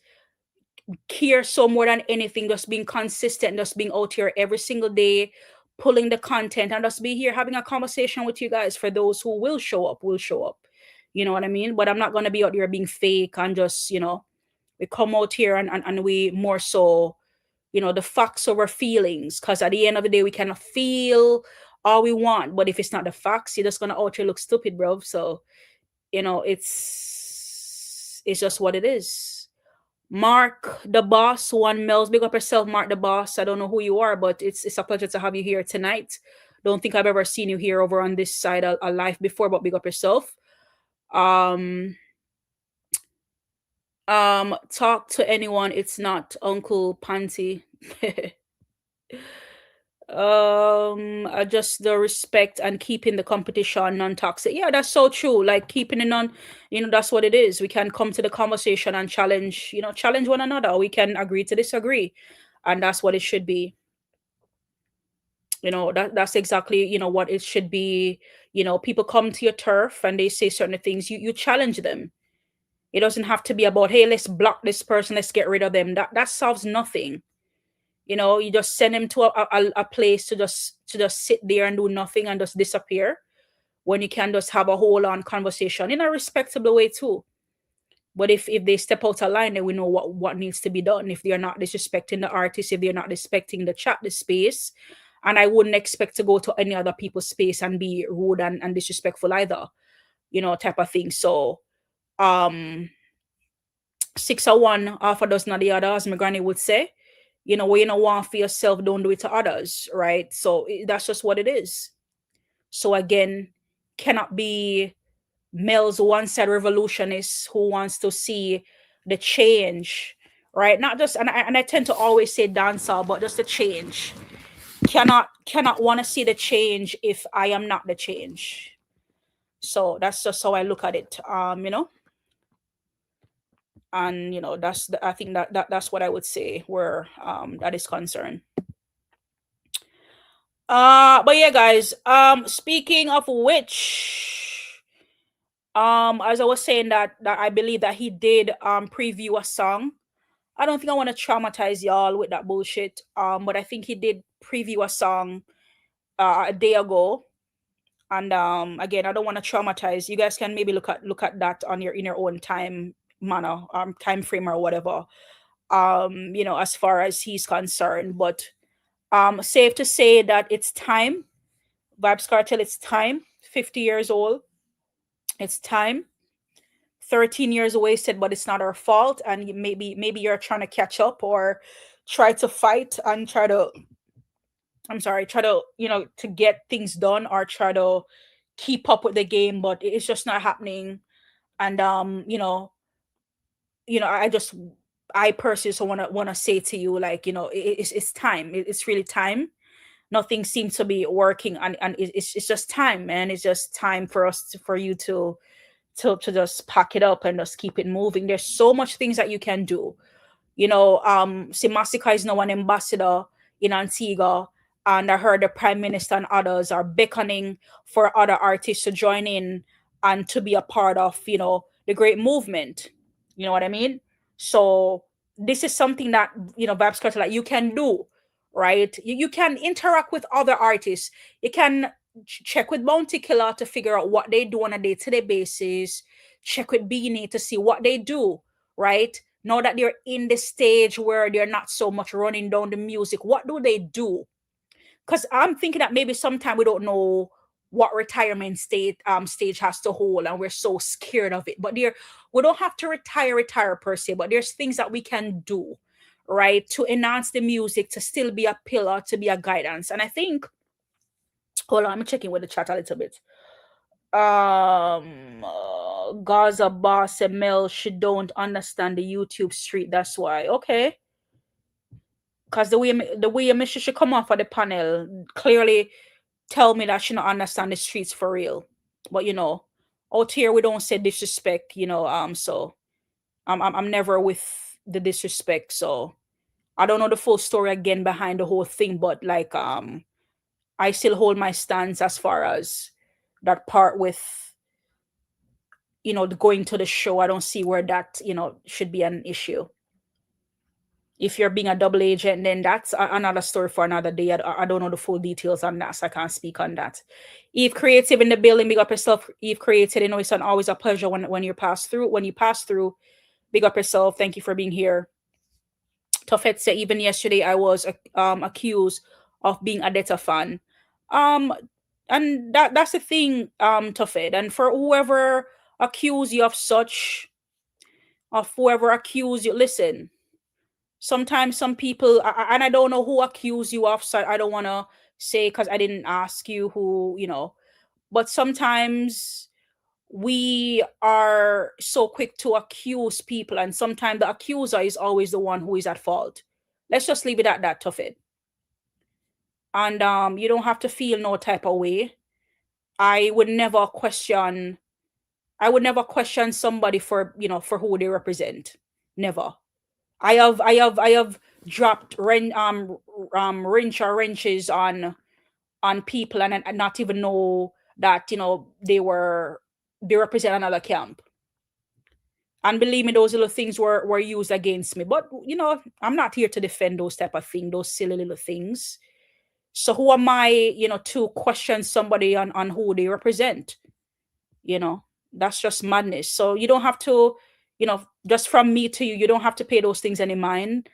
care so more than anything, just being consistent, just being out here every single day, pulling the content, and just be here having a conversation with you guys. For those who will show up, you know what I mean? But I'm not going to be out there being fake and just, we come out here and we more so, the facts over feelings, because at the end of the day, we cannot feel all we want, but if it's not the facts, you're just going to out here look stupid, bro. So, it's just what it is. Mark the boss, one Mellz, big up yourself, Mark the boss. I don't know who you are, but it's a pleasure to have you here tonight. Don't think I've ever seen you here over on this side of life before, but big up yourself. Talk to anyone, it's not Uncle Panty. Just the respect and keeping the competition non-toxic. Yeah, that's so true. Like keeping it on, that's what it is. We can come to the conversation and challenge one another. We can agree to disagree, and that's what it should be. People come to your turf and they say certain things, you challenge them. You challenge one another. We can agree to disagree, and that's what it should be. That's exactly what it should be. People come to your turf and they say certain things, you challenge them. It doesn't have to be about, hey, let's block this person, let's get rid of them. That solves nothing. You just send them to a place to just sit there and do nothing and just disappear, when you can just have a whole on conversation in a respectable way too. But if they step out of line, then we know what needs to be done. If they're not disrespecting the artist, if they're not respecting the chat, the space, and I wouldn't expect to go to any other people's space and be rude and disrespectful either, type of thing. So 6 of one, half a dozen of the other, as my granny would say. You know, what you don't want for yourself, don't do it to others, right? So that's just what it is. So again, cannot be Mellz one-side revolutionist who wants to see the change, right? Not just, and I tend to always say dancehall, but just the change. Cannot want to see the change if I am not the change. So that's just how I look at it. And I think that's what I would say where that is concerned. But yeah, guys, speaking of which, as I was saying that I believe that he did preview a song. I don't think I want to traumatize y'all with that bullshit. But I think he did preview a song a day ago. And again, I don't want to traumatize. You guys can maybe look at that on in your own time manner, time frame or whatever. As far as he's concerned. But safe to say that it's time. Vybz Kartel, it's time. 50 years old. It's time. 13 years wasted, but it's not our fault. And maybe you're trying to catch up or try to fight and try to to get things done or try to keep up with the game, but it's just not happening. And I personally want to say to you, like, it's time. It's really time. Nothing seems to be working, and it's just time, man. It's just time for you to just pack it up and just keep it moving. There's so much things that you can do. See, Masicka is now an ambassador in Antigua, and I heard the Prime Minister and others are beckoning for other artists to join in and to be a part of, the great movement. You know what I mean? So this is something that, Vybz Kartel, like, you can do, right? You can interact with other artists. You can check with Bounty Killer to figure out what they do on a day-to-day basis. Check with Beanie to see what they do, right? Now that they're in the stage where they're not so much running down the music, what do they do? Because I'm thinking that maybe sometime we don't know what retirement stage has to hold, and we're so scared of it. But we don't have to retire per se, but there's things that we can do, right, to enhance the music, to still be a pillar, to be a guidance. And I think, hold on, I'm checking with the chat a little bit. Gaza boss and Mel, she don't understand the YouTube street, that's why. Okay, because the way she come off of the panel clearly tell me that she don't understand the streets for real. But out here we don't say disrespect, so I'm never with the disrespect. So I don't know the full story again behind the whole thing, but like I still hold my stance as far as that part with going to the show. I don't see where that should be an issue. If you're being a double agent, then that's another story for another day. I don't know the full details on that, so I can't speak on that. Eve Creative in the building, big up yourself. Eve Creative, it's always a pleasure when you pass through. When you pass through, big up yourself. Thank you for being here. Tofet said, even yesterday I was accused of being a Detta fan. And that's the thing, Tofet. And for whoever accuse you of such, listen. Sometimes some people, and I don't know who accused you of, so I don't want to say because I didn't ask you who, but sometimes we are so quick to accuse people, and sometimes the accuser is always the one who is at fault. Let's just leave it at that, Tuffet. And you don't have to feel no type of way. I would never question somebody for who they represent. Never. I have dropped wrenches on people and not even know that they represent another camp. And believe me, those little things were used against me. But I'm not here to defend those type of things, those silly little things. So who am I, to question somebody on who they represent? That's just madness. So you don't have to, just from me to you, you don't have to pay those things any mind.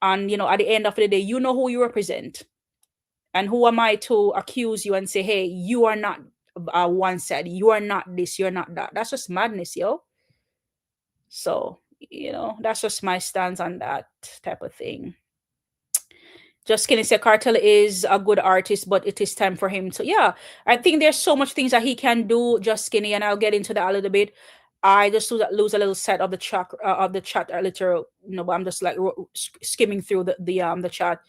And, at the end of the day, you know who you represent. And who am I to accuse you and say, hey, you are not one side. You are not this, you're not that. That's just madness, yo. So, You know, that's just my stance on that type of thing. Just Skinny say Cartel is a good artist, but it is time for him to. Yeah, I think there's so much things that he can do. Just Skinny, and I'll get into that a little bit. I just lose a little set of the chat a little. But I'm just like skimming through the chat.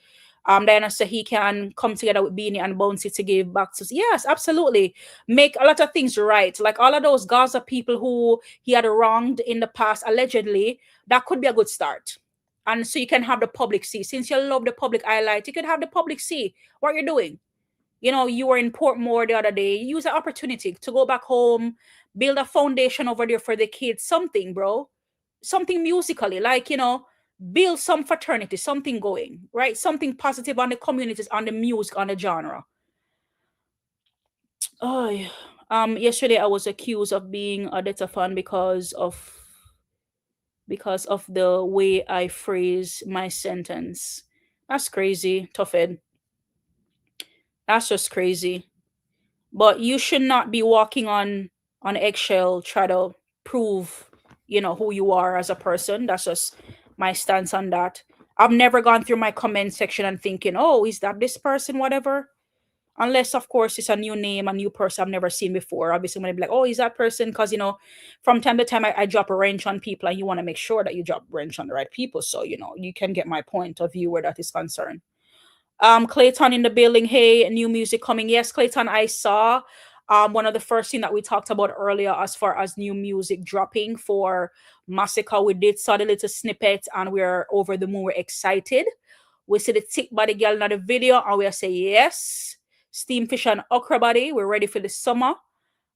Diana said he can come together with Beanie and Bouncy to give back to. Yes, absolutely. Make a lot of things right. Like all of those Gaza people who he had wronged in the past, allegedly, that could be a good start. And so you can have the public see. Since you love the public highlight, you can have the public see what you're doing. You know, you were in Portmore the other day. Use the opportunity to go back home, build a foundation over there for the kids. Something, bro. Something musically. Like, you know, build some fraternity, something going, right? Something positive on the communities, on the music, on the genre. Oh, yeah. Yesterday I was accused of being a Detta fan because of the way I phrase my sentence. That's crazy, Toughed. That's just crazy. But you should not be walking on eggshell, try to prove, you know, who you are as a person. That's just my stance on that. I've never gone through my comment section and thinking, oh, is that this person, whatever? Unless, of course, it's a new name, a new person I've never seen before. Obviously, I'm going to be like, oh, is that person? Because, you know, from time to time, I drop a wrench on people, and you want to make sure that you drop wrench on the right people. So, you know, you can get my point of view where that is concerned. Clayton in the building. Hey, new music coming. Yes, Clayton, I saw one of the first thing that we talked about earlier as far as new music dropping for Massica. We did saw the little snippet, and we're over the moon. We're excited. We see the tick body girl in the video, and we say yes. Steamfish and okra body. We're ready for the summer.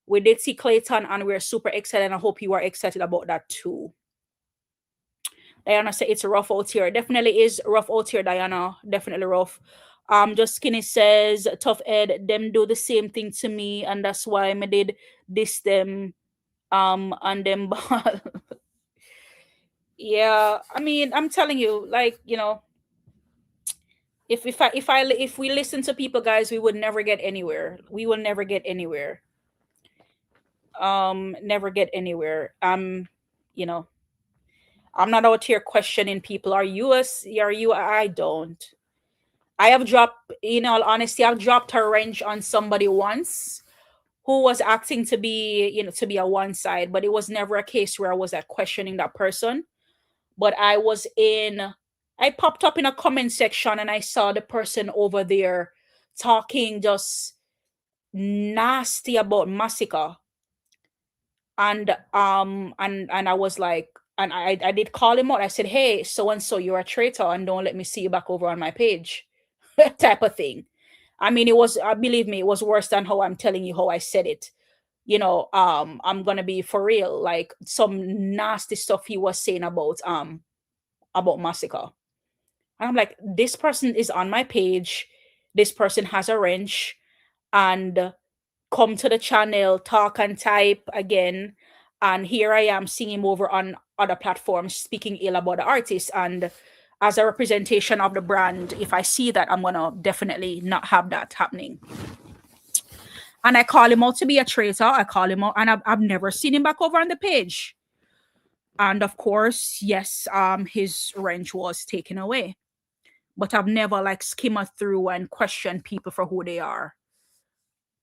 We did see Clayton, and we're super excited. And I hope you are excited about that too. Diana said it's rough out here. Definitely is rough out here, Diana. Definitely rough. Just Skinny says, tough Ed, them do the same thing to me, and that's why I did this them and them ball. Yeah, I mean, I'm telling you, like, you know, if we listen to people, guys, we would never get anywhere. We will never get anywhere. Never get anywhere. You know, I'm not out here questioning people. Are you I don't. I have dropped, in all honesty, I've dropped a wrench on somebody once who was acting to be, you know, to be a one side, but it was never a case where I was like questioning that person. But I popped up in a comment section, and I saw the person over there talking just nasty about Masicka. And I was like, and I did call him out. I said, hey, so and so, you're a traitor, and don't let me see you back over on my page. Type of thing. I mean, it was, believe me, it was worse than how I'm telling you how I said it. You know, I'm gonna be for real, like some nasty stuff he was saying about Massica. And I'm like, this person is on my page, this person has a wrench, and come to the channel, talk and type again, and here I am seeing him over on other platforms speaking ill about the artist. And as a representation of the brand, if I see that, I'm gonna definitely not have that happening. And I call him out to be a traitor. I call him out, and I've never seen him back over on the page. And of course, yes, his wrench was taken away. But I've never like skimmed through and questioned people for who they are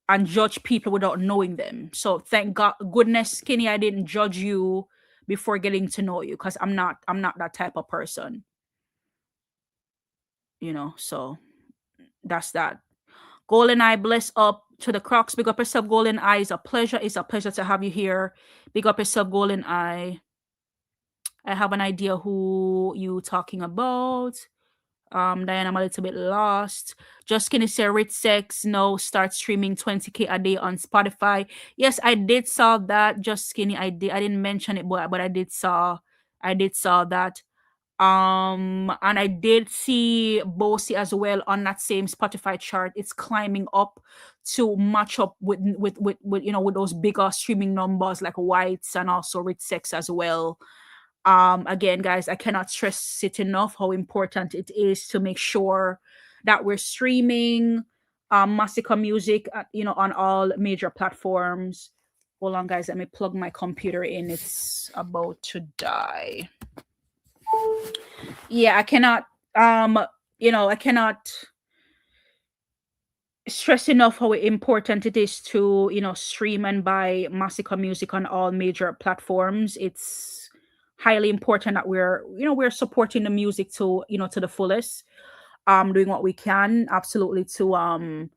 and judge people without knowing them. So thank God, goodness, Skinny, I didn't judge you before getting to know you, because I'm not that type of person. You know, so that's that. Golden Eye, bless up to the Crocs. Big up yourself, Golden Eye. It's a pleasure to have you here. Big up yourself, Golden Eye. I have an idea who you talking about. Diana, I'm a little bit lost. Just gonna say Rich Sex no start streaming 20k a day on Spotify. Yes, I did saw that. Just Skinny, I didn't mention it, but I did saw that. And I did see Boasty as well on that same Spotify chart. It's climbing up to match up with you know, with those bigger streaming numbers like Whites and also Rich Sex as well. Again, guys, I cannot stress it enough how important it is to make sure that we're streaming Massica music, you know, on all major platforms. Hold on, guys, let me plug my computer in. It's about to die. Yeah, I cannot I cannot stress enough how important it is to stream and buy Massica music on all major platforms. It's highly important that we're supporting the music to the fullest, doing what we can absolutely to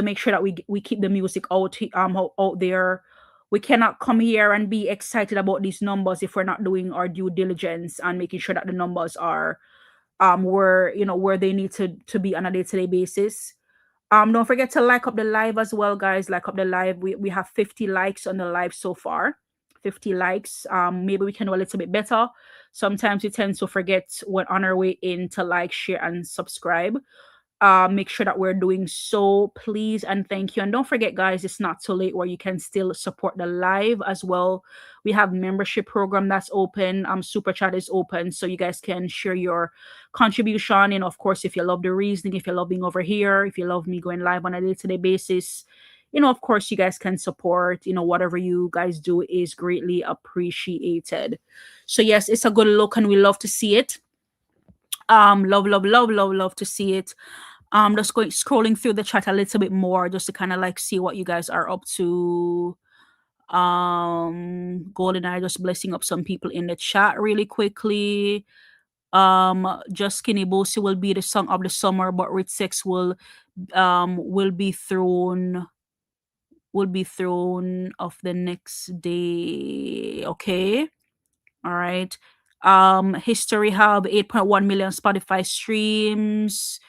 make sure that we keep the music out there. We cannot come here and be excited about these numbers if we're not doing our due diligence and making sure that the numbers are where they need to be on a day-to-day basis. Don't forget to like up the live as well, guys. Like up the live. We have 50 likes on the live so far. 50 likes. Maybe we can do a little bit better. Sometimes we tend to forget when on our way in to like, share, and subscribe. Make sure that we're doing so, please and thank you. And don't forget, guys, it's not too late where you can still support the live as well. We have membership program that's open. Super chat is open, so you guys can share your contribution. And of course, if you love the reasoning, if you love being over here, if you love me going live on a day-to-day basis, of course, you guys can support. Whatever you guys do is greatly appreciated. So yes, it's a good look, and we love to see it. Love to see it. Just going scrolling through the chat a little bit more just to kind of like see what you guys are up to. Golden Eye just blessing up some people in the chat really quickly. Just Skinny Boasty will be the song of the summer, but Rich Sex will be thrown of the next day. Okay. All right. History Hub 8.1 million Spotify streams.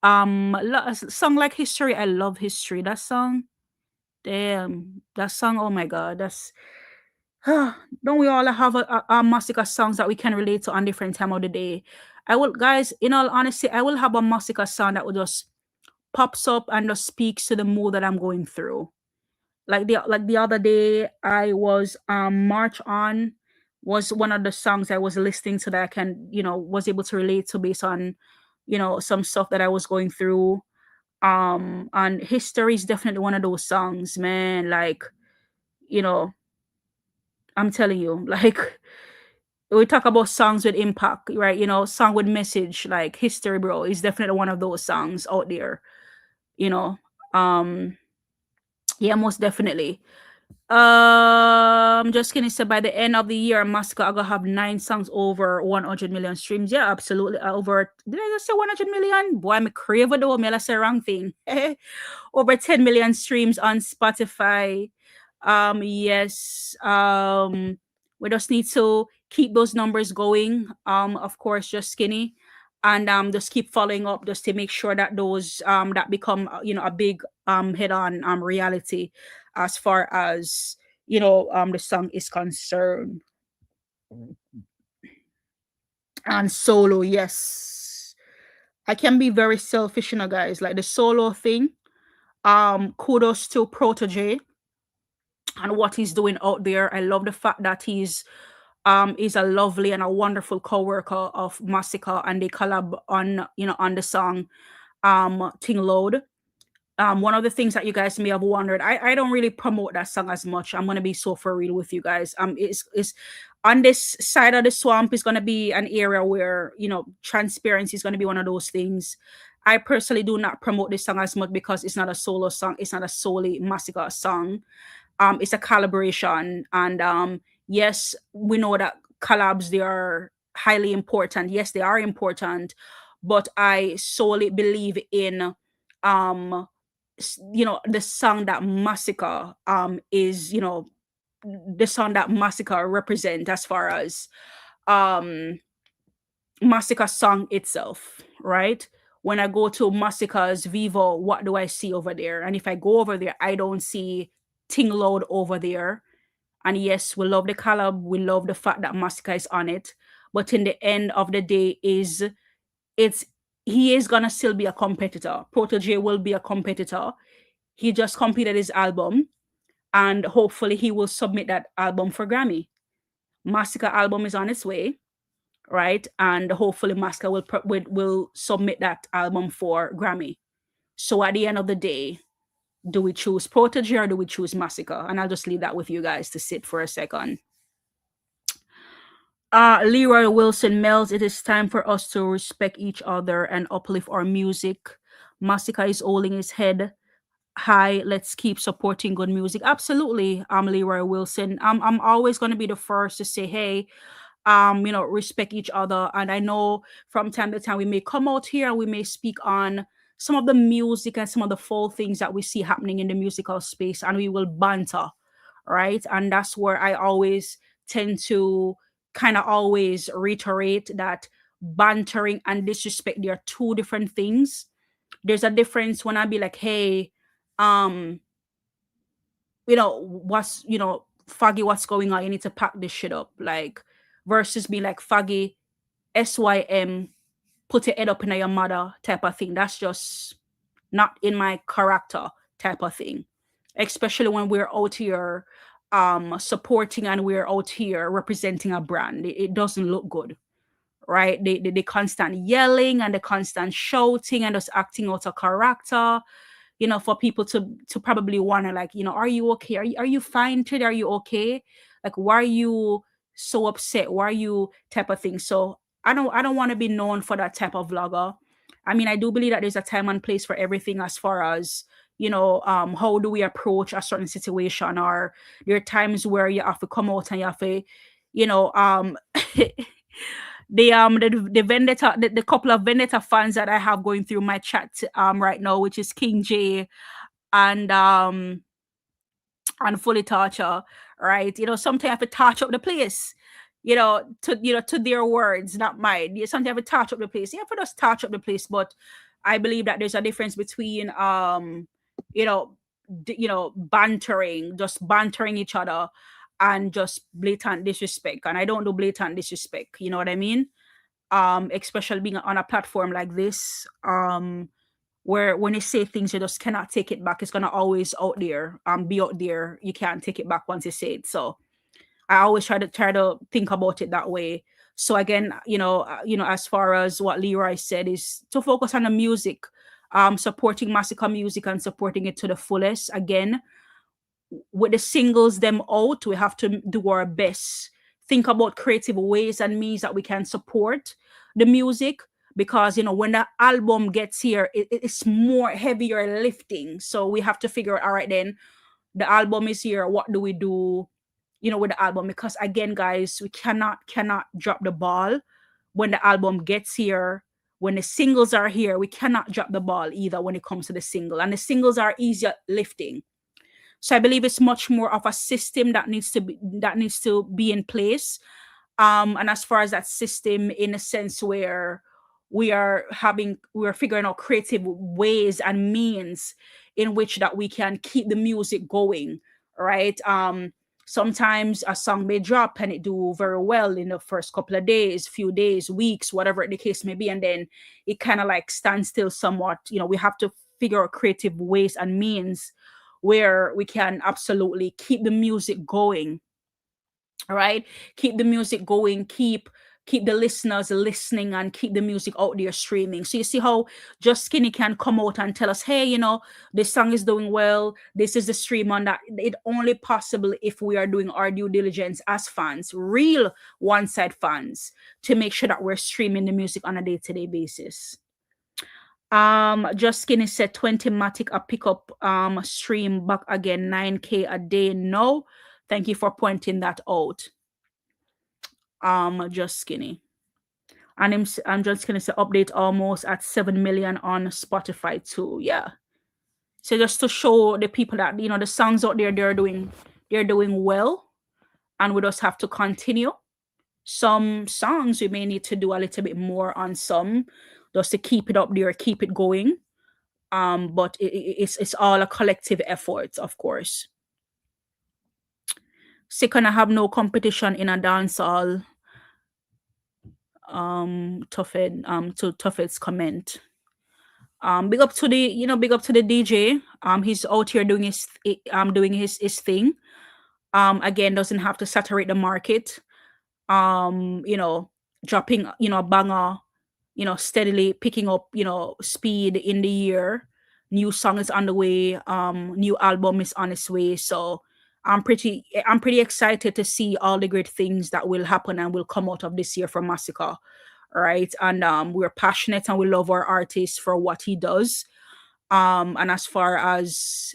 Song like History, I love History. That song, damn, that song, oh my god, that's don't we all have a Massica songs that we can relate to on different time of the day? I will, guys, in all honesty, I will have a Massica song that will just pops up and just speaks to the mood that I'm going through. Like the other day, I was March On was one of the songs I was listening to that I can was able to relate to based on some stuff that I was going through. And History is definitely one of those songs, man. Like, I'm telling you, like, we talk about songs with impact, right? Song with message, like History, bro, is definitely one of those songs out there. you know yeah, most definitely. Just gonna say by the end of the year, Masicka are gonna have 9 songs over 100 million streams. Yeah, absolutely. Over, did I just say 100 million? Boy, I'm a craver though. Me, I say wrong thing. Over 10 million streams on Spotify. Yes. We just need to keep those numbers going. Of course, just Skinny, and just keep following up just to make sure that those that become a big head on reality as far as the song is concerned. And solo, yes, I can be very selfish, guys. Like the solo thing, kudos to Protege and what he's doing out there. I love the fact that he's a lovely and a wonderful co-worker of Massica, and they collab on the song Ting Load. One of the things that you guys may have wondered, I don't really promote that song as much. I'm gonna be so for real with you guys. It's on this side of the swamp is gonna be an area where transparency is gonna be one of those things. I personally do not promote this song as much because it's not a solo song. It's not a solely Massica song. It's a collaboration, and yes, we know that collabs, they are highly important. Yes, they are important, but I solely believe in the song that Massica is the song that Massica represent as far as Massica song itself, right? When I go to Massica's Vivo, what do I see over there? And if I go over there, I don't see Ting Loud over there. And yes, we love the collab, we love the fact that Massica is on it, but in the end of the day, he is gonna still be a competitor. Protege will be a competitor. He just completed his album, and hopefully he will submit that album for Grammy. Massica album is on its way, right? And hopefully Massica will submit that album for Grammy. So at the end of the day, do we choose Protege or do we choose Massica? And I'll just leave that with you guys to sit for a second. Leroy Wilson Mellz, it is time for us to respect each other and uplift our music. Massica is holding his head high. Let's keep supporting good music. Absolutely, Leroy Wilson. I'm always gonna be the first to say, hey, respect each other. And I know from time to time we may come out here and we may speak on some of the music and some of the full things that we see happening in the musical space, and we will banter, right? And that's where I always tend to kind of always reiterate that bantering and disrespect, they are two different things. There's a difference when I be like, hey, um, Faggy, what's going on? You need to pack this shit up. Like, versus be like, Faggy, SYM, put your head up in your mother type of thing. That's just not in my character type of thing. Especially when we're out here supporting and we're out here representing a brand. It doesn't look good. Right? The constant yelling and the constant shouting and just acting out of character, for people to probably wonder, like, are you okay? Are you fine today? Are you okay? Like, why are you so upset? Why are you type of thing? So I don't want to be known for that type of vlogger. I mean, I do believe that there's a time and place for everything as far as, how do we approach a certain situation, or there are times where you have to come out and you have to, the vendetta, the couple of vendetta fans that I have going through my chat right now, which is King J and Fully Torture, right? Sometimes I have to touch up the place, to their words, not mine. You sometimes have to touch up the place. You have to just touch up the place, but I believe that there's a difference between bantering, just bantering each other, and just blatant disrespect. And I don't do blatant disrespect, you know what I mean? Especially being on a platform like this, where when you say things, you just cannot take it back. It's gonna always be out there. You can't take it back once you say it. So I always try to think about it that way. So again, as far as what Leroy said, is to focus on the music, supporting Massica music and supporting it to the fullest. Again, with the singles them out, we have to do our best. Think about creative ways and means that we can support the music, because when the album gets here, it's more heavier lifting. So we have to figure out, all right, then the album is here, what do we do, with the album? Because again, guys, we cannot drop the ball when the album gets here. When the singles are here, we cannot drop the ball either when it comes to the single, and the singles are easier lifting. So I believe it's much more of a system that needs to be in place. And as far as that system, in a sense where we're figuring out creative ways and means in which that we can keep the music going, right? Sometimes a song may drop and it do very well in the first couple of days, few days, weeks, whatever the case may be, and then it kind of like stands still somewhat. We have to figure out creative ways and means where we can absolutely keep the music going, right? Keep the music going, keep the listeners listening, and keep the music out there streaming. So you see how Just Skinny can come out and tell us, hey, this song is doing well, this is the stream on that. It only possible if we are doing our due diligence as fans, real one-side fans, to make sure that we're streaming the music on a day-to-day basis. Just Skinny said 20 Matic a pickup stream back again, 9K a day. No, thank you for pointing that out. Just Skinny. And I'm Just Skinny say update almost at 7 million on Spotify too. Yeah. So just to show the people that the songs out there, they're doing well, and we just have to continue. Some songs we may need to do a little bit more on, some just to keep it up there, keep it going. But it's all a collective effort, of course. Second, I have no competition in a dancehall. Tuffet's comment. Big up to the DJ. He's out here doing his thing. Again, doesn't have to saturate the market. Dropping, a banger, steadily picking up, speed in the year. New song is on the way. New album is on its way. So I'm pretty excited to see all the great things that will happen and will come out of this year for Massicka, right? And we're passionate and we love our artist for what he does. And as far as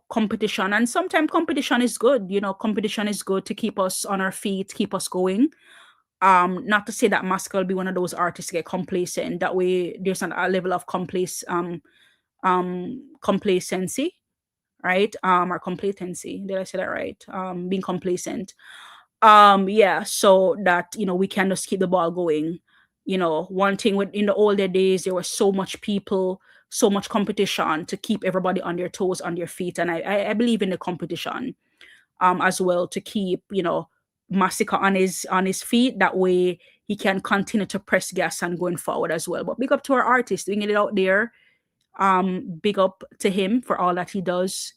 competition, and sometimes competition is good. Competition is good to keep us on our feet, keep us going. Not to say that Massicka will be one of those artists get complacent. That way, there's a level of complacency, right? Or complacency. Did I say that right? Being complacent. Yeah, so that we can just keep the ball going. One thing in the older days, there was so much people, so much competition to keep everybody on their toes, on their feet, and I believe in the competition as well, to keep Massicka on his feet. That way he can continue to press gas and going forward as well. But big up to our artist doing it out there. Big up to him for all that he does.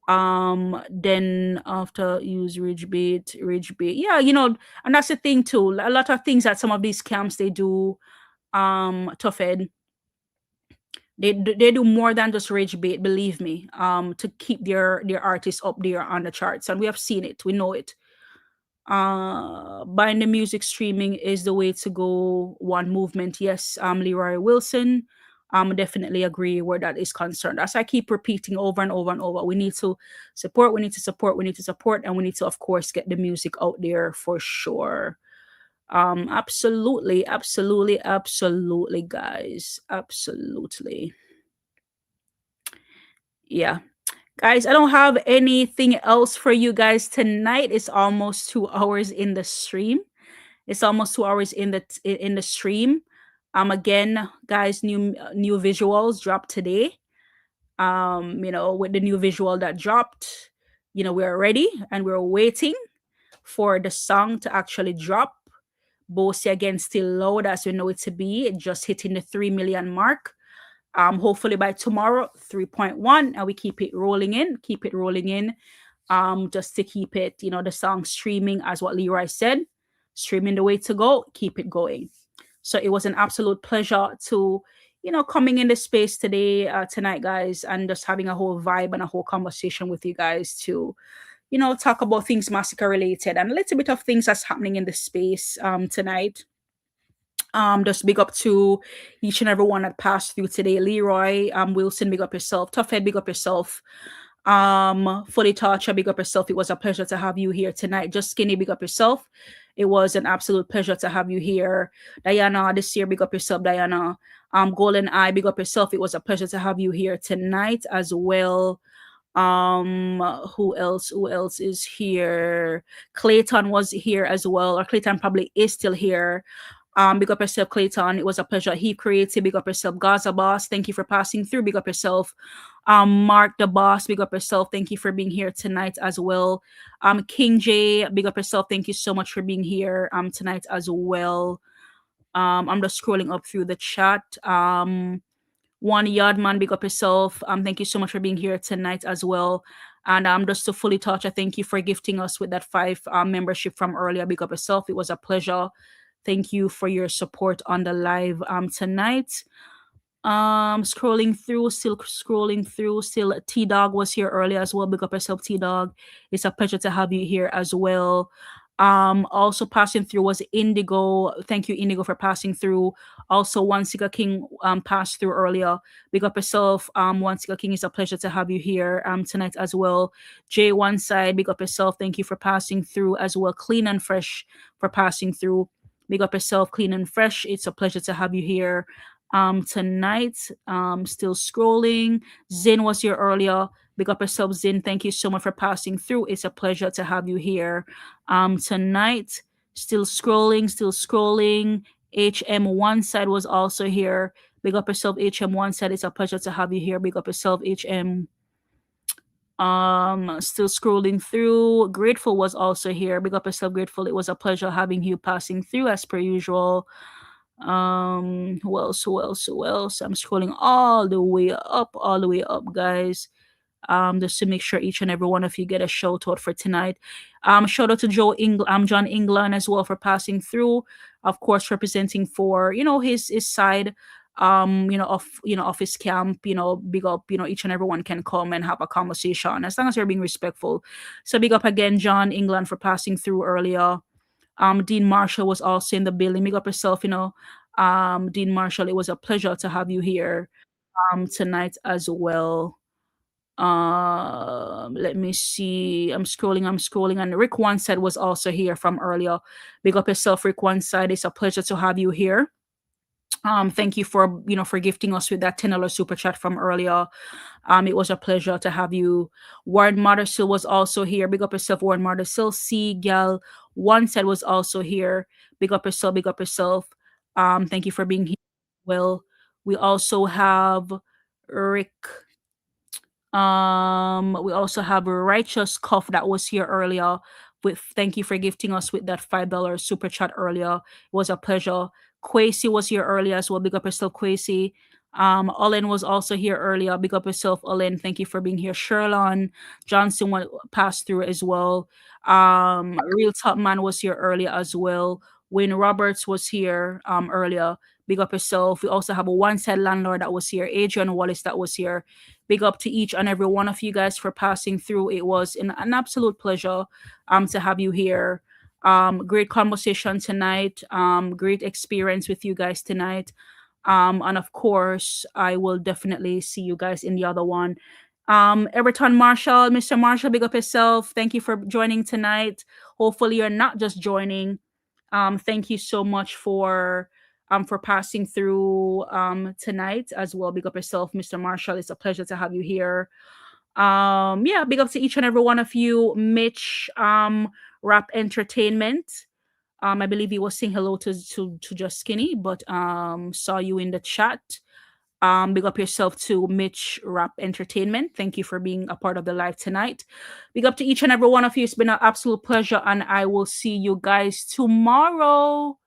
Then after use ridge bait, yeah, and that's the thing too. A lot of things that some of these camps they do, tough ed, they do more than just rage bait, believe me, to keep their artists up there on the charts, and we have seen it, we know it. Buying the music, streaming is the way to go. One movement, yes. Leroy Wilson, definitely agree where that is concerned. As I keep repeating over and over and over, we need to support, we need to support, we need to support, and we need to, of course, get the music out there for sure. Absolutely, guys, absolutely. Yeah. Guys, I don't have anything else for you guys tonight. It's almost 2 hours in the stream. It's almost 2 hours in the stream. Again, guys, new visuals dropped today. With the new visual that dropped, we're ready and we're waiting for the song to actually drop. Boasty again, still low as we know it to be. It just hitting the 3 million mark. Hopefully by tomorrow 3.1, and we keep it rolling in, just to keep it, the song streaming, as what Leroy said, streaming the way to go, keep it going. So it was an absolute pleasure to coming in the space today, tonight, guys, and just having a whole vibe and a whole conversation with you guys to talk about things Massicka related and a little bit of things that's happening in the space tonight. Just big up to each and every one that passed through today. Leroy, Wilson, big up yourself. Toughhead, big up yourself. Fully Torture, big up yourself. It was a pleasure to have you here tonight. Just Skinny, big up yourself. It was an absolute pleasure to have you here. Diana, this year, big up yourself, Diana. Golden Eye, big up yourself. It was a pleasure to have you here tonight as well. Who else is here? Clayton was here as well, or Clayton probably is still here. Big up yourself, Clayton. It was a pleasure. He created. Big up yourself, Gaza Boss. Thank you for passing through. Big up yourself. Mark the Boss. Big up yourself. Thank you for being here tonight as well. King J. Big up yourself. Thank you so much for being here tonight as well. I'm just scrolling up through the chat. One Yardman, big up yourself. Thank you so much for being here tonight as well. And just to Fully Torture, thank you for gifting us with that 5 membership from earlier. Big up yourself. It was a pleasure. Thank you for your support on the live tonight. Scrolling through. Still T-Dog was here earlier as well. Big up yourself, T-Dog. It's a pleasure to have you here as well. Also passing through was Indigo. Thank you, Indigo, for passing through. Also, One Cigar King passed through earlier. Big up yourself. One Cigar King, it's a pleasure to have you here tonight as well. J One Side, big up yourself. Thank you for passing through as well. Clean and Fresh for passing through. Big up yourself, Clean and Fresh. It's a pleasure to have you here tonight. Still scrolling. Zin was here earlier. Big up yourself, Zin. Thank you so much for passing through. It's a pleasure to have you here tonight. Still scrolling. HM One Side was also here. Big up yourself, HM One Side. It's a pleasure to have you here. Big up yourself, HM. Still scrolling through. Grateful was also here. Big up yourself, Grateful. It was a pleasure having you passing through as per usual. Who else? I'm scrolling all the way up, guys. Just to make sure each and every one of you get a shout out for tonight. Shout out to John England as well for passing through, of course, representing for his side office camp, big up, each and everyone can come and have a conversation as long as you're being respectful. So big up again, John England, for passing through earlier. Dean Marshall was also in the building. Big up yourself, Dean Marshall. It was a pleasure to have you here tonight as well. Let me see. I'm scrolling, and Rick One said was also here from earlier. Big up yourself, Rick One side. It's a pleasure to have you here. Thank you for gifting us with that $10 super chat from earlier. It was a pleasure to have you. Warren Mardersill was also here. Big up yourself, Warren Mardersill. C Gal One said was also here. Big up yourself, big up yourself. Thank you for being here. Well, we also have Rick. We also have Righteous Cuff that was here earlier. Thank you for gifting us with that $5 super chat earlier. It was a pleasure. Quasi was here earlier as well. Big up yourself, Quasi. Olin was also here earlier. Big up yourself, Olin. Thank you for being here. Sherlon Johnson passed through as well. Real Top Man was here earlier as well. Wayne Roberts was here earlier. Big up yourself. We also have a one-side landlord that was here. Adrian Wallace that was here. Big up to each and every one of you guys for passing through. It was an absolute pleasure to have you here. Great conversation tonight. Great experience with you guys tonight. And of course, I will definitely see you guys in the other one. Everton Marshall, Mr. Marshall, big up yourself. Thank you for joining tonight. Hopefully you're not just joining. Thank you so much for passing through tonight as well. Big up yourself, Mr. Marshall. It's a pleasure to have you here. Yeah, big up to each and every one of you. Mitch Rap Entertainment. I believe he was saying hello to Just Skinny, but saw you in the chat. Big up yourself to Mitch Rap Entertainment. Thank you for being a part of the live tonight. Big up to each and every one of you. It's been an absolute pleasure, and I will see you guys tomorrow.